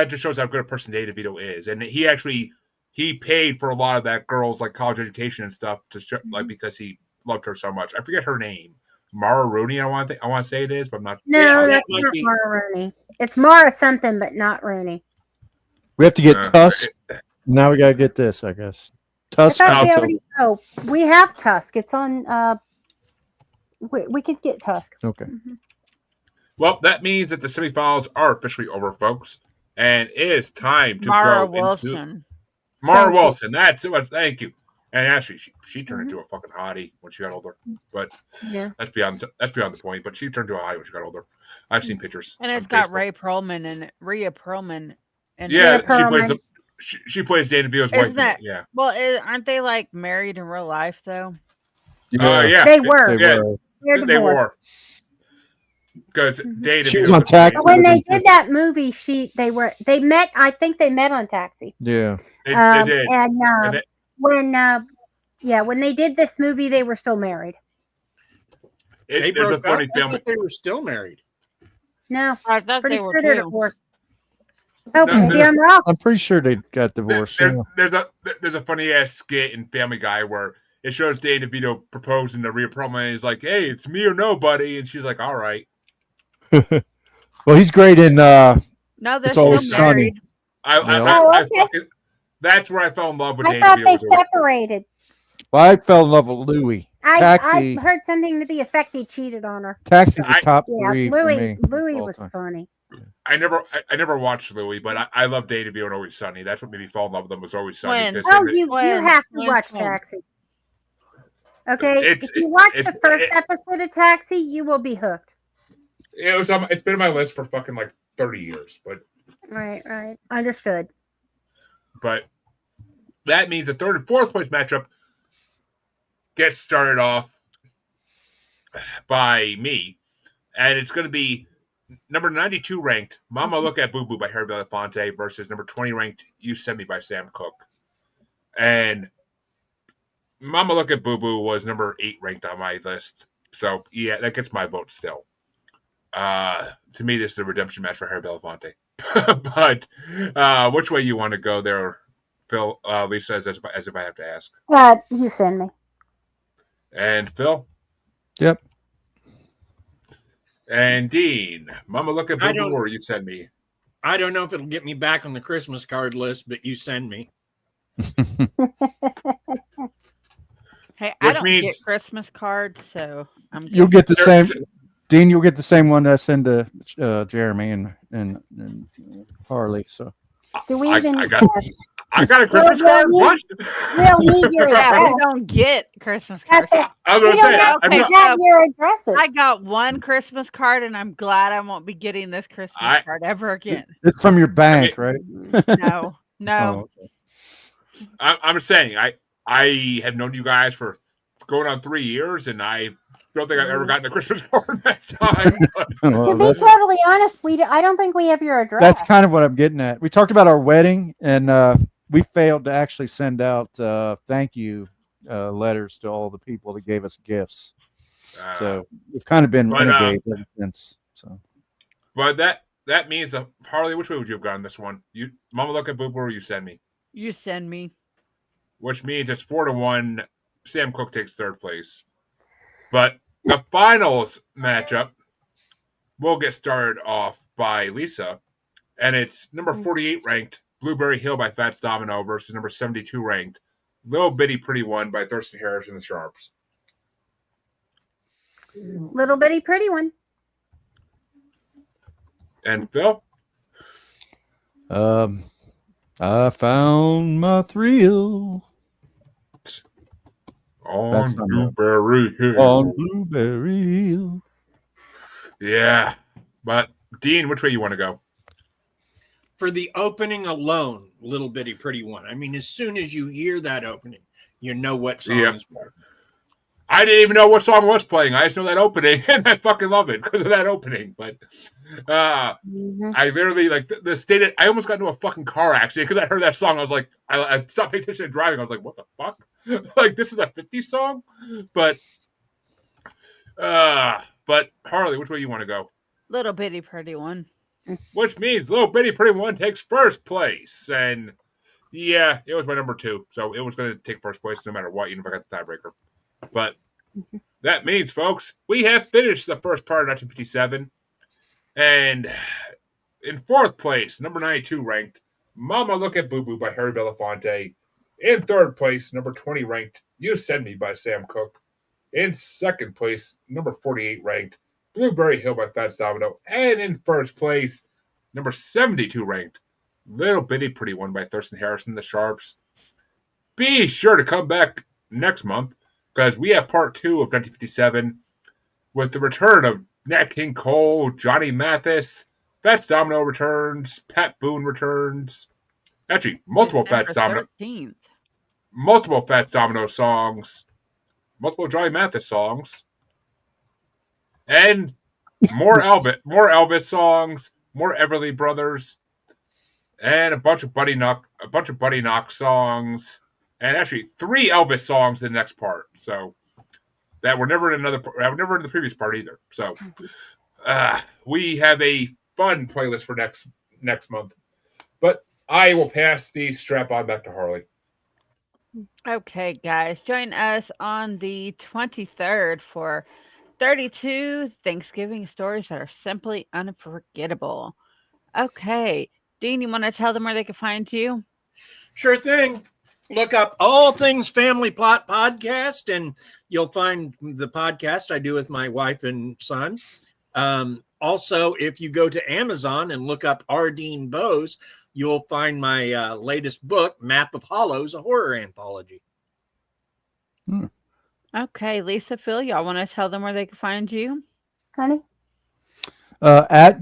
just shows how good a person Danny DeVito is. And he actually he paid for a lot of that girl's like college education and stuff to show, like because he loved her so much. I forget her name. Mara Rooney, I want to say it is, but I'm not. No, Yeah, that that's might not be- Mara Rooney. It's Mara something, but not Rooney. We have to get Tusk. Now we gotta get this, I guess. I Tusk. thought we Alto. already. Oh, we have Tusk. It's on. We could get Tusk. Okay. Well, that means that the semifinals are officially over, folks, and it is time to Mara go Wilson. into Mara Thank you. Wilson. That's it. Thank you. And actually, she turned into a fucking hottie when she got older. But Yeah. that's beyond the point. But she turned into a hottie when she got older. I've seen pictures. And it's on got Facebook. Ray Perlman and Rhea Perlman. And Yeah, Perlman. she plays Dana DeVito's wife. Isn't that- Yeah. Well, aren't they like married in real life though? Yeah. They were. They Yeah. were. They're They divorced. were. Because Dana She was DeVito on Taxi. But when they Taxi. did that movie, they met. I think they met on Taxi. Yeah. They did. And And they- when they did this movie, they were still married. They there's a broke funny up. I film. thought they were still married. No, I thought pretty they were sure they're too. divorced. Oh, No, maybe there's- I'm wrong. I'm pretty sure they got divorced. There's a funny ass skit in Family Guy where it shows Dana DeVito proposing to Rhea Perlman. And he's like, "Hey, it's me or nobody," and she's like, "All right." Well, he's great in. No, they're It's still Always Sunny. married. Oh, okay. That's where I fell in love with I Dana thought DeVito. they was over- separated. Well, I fell in love with Louis. Taxi. I heard something to the effect he cheated on her. Taxi's the I- top Yeah, three for me. Louis all was time. funny. I never watched Louis, but I love Dana DeVito and Always Sunny. That's what made me fall in love with him. Was Always Sunny. Twins. 'cause Oh, him- you Twins, have to twins, watch twins. Taxi. Okay, It's- if you watch it's- the first it- episode of Taxi, you will be hooked. it's been on my list for fucking like 30 years, but Right. Understood. that means the third and fourth place matchup gets started off by me, and it's going to be number 92 ranked Mama Look at Boo Boo by Harry Belafonte versus number 20 ranked You Send Me by Sam Cooke. And Mama Look at Boo Boo was number 8 ranked on my list. So, yeah, that gets my vote still. To me, this is a redemption match for Harry Belafonte. But which way you want to go there, Phil? Lisa, as if I have to ask. You send me. And Phil? Yep. And Dean. Mama Look at I Boo don't- Boo or You Send Me? I don't know if it'll get me back on the Christmas card list, but you send me. Hey, I Which don't means- get Christmas cards, so I'm You'll get the There's- same. Dean, you'll get the same one that I send to Jeremy and Harley. So Do we I even? got a Christmas Well, card? we- What? We'll need your Yeah, address. we don't get Christmas cards. That's it. I was We going to don't say, have I'm okay. to not, have your addresses. I got one Christmas card, and I'm glad I won't be getting this Christmas card ever again. it's from your bank, right? No, no. Oh, okay. I'm just saying, I have known you guys for going on 3 years, and I don't think I've ever gotten a Christmas card in that time. But Well, To be that's, totally honest, I don't think we have your address. that's kind of what I'm getting at. We talked about our wedding, and we failed to actually send out thank you letters to all the people that gave us gifts. So we've kind of been but, renegades ever since. So but that means that Harley, which way would you have gone this one? You Mama Look at Boo Boo or You Send Me? You send me. Which means it's 4-1. Sam Cooke takes third place. But the finals matchup will get started off by Lisa, and it's number 48 ranked Blueberry Hill by Fats Domino versus number 72 ranked Little Bitty Pretty One by Thurston Harris and the Sharps. Little bitty pretty one. And Phil? I found my thrill On That's not Blueberry Hill. on Blueberry Hill. Yeah. But Dean, which way you want to go? For the opening alone, Little Bitty Pretty One. I mean, as soon as you hear that opening, you know what song Yep. is playing. I didn't even know what song was playing. I just know that opening, and I fucking love it because of that opening. But Mhm. I literally like the state. I almost got into a fucking car accident because I heard that song. I was like, I stopped paying attention to driving. I was like, what the fuck? Like this is a 50s song, but Harley, which way you want to go? Little bitty pretty one. Which means Little Bitty Pretty One takes first place, and Yeah, it was my number 2, so it was going to take first place no matter what, even if I got the tiebreaker. But that means, folks, we have finished the first part of 1957, and in fourth place, number 92 ranked, "Mama Look at Boo Boo" by Harry Belafonte. In third place, number 20 ranked, "You Send Me" by Sam Cooke. In second place, number 48 ranked, "Blueberry Hill" by Fats Domino. And in first place, number 72 ranked, "Little Bitty Pretty One" by Thurston Harrison, the Sharps. Be sure to come back next month because we have part 2 of 1957 with the return of Nat King Cole, Johnny Mathis, Fats Domino returns, Pat Boone returns. Actually, multiple Fats Domino songs, multiple Johnny Mathis songs, and more Elvis songs, more Everly Brothers, and a bunch of Buddy Knox songs, and actually 3 Elvis songs in the next part. So that were never in the previous part either. So we have a fun playlist for next month. But I will pass the strap on back to Harley. Okay, guys, join us on the 23rd for 32 Thanksgiving stories that are simply unforgettable. Okay, Dean, you want to tell them where they can find you? Sure thing. Look up All Things Family Plot Podcast, and you'll find the podcast I do with my wife and son. Also, if you go to Amazon and look up R. Dean Bose, you'll find my latest book, Map of Hollows, a horror anthology. Okay, Lisa, Phil, y'all want to tell them where they can find you? Honey? At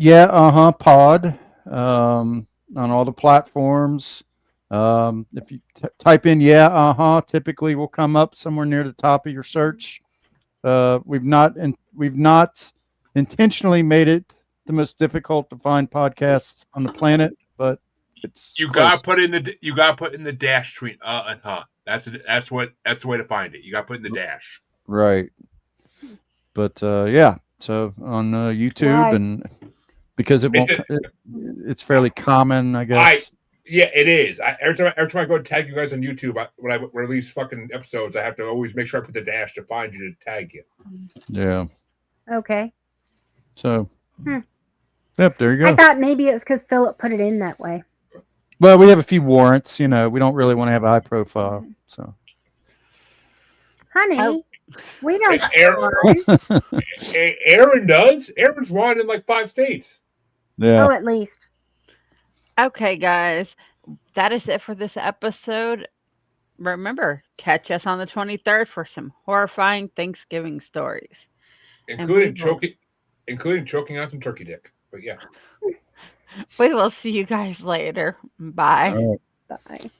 pod on all the platforms. If you type in typically will come up somewhere near the top of your search. We've not intentionally made it the most difficult to find podcasts on the planet, but it's you got to put in the dash between and huh. That's the way to find it. You got to put in the dash. Right. But yeah, so on YouTube, and because it's fairly common, I guess. Yeah, it is. Every time I go to tag you guys on YouTube, when I release fucking episodes, I have to always make sure I put the dash to find you to tag you. Yeah. Okay. So. Yep, there you go. I thought maybe it was because Philip put it in that way. Well, we have a few warrants. We don't really want to have a high profile. So. Honey, we don't. Aaron does. Aaron's won in like 5 states. Yeah. Oh, at least. Okay, guys, that is it for this episode. Remember, catch us on the 23rd for some horrifying Thanksgiving stories. Including choking on some turkey dick. But yeah. We will see you guys later. Bye. All right. Bye.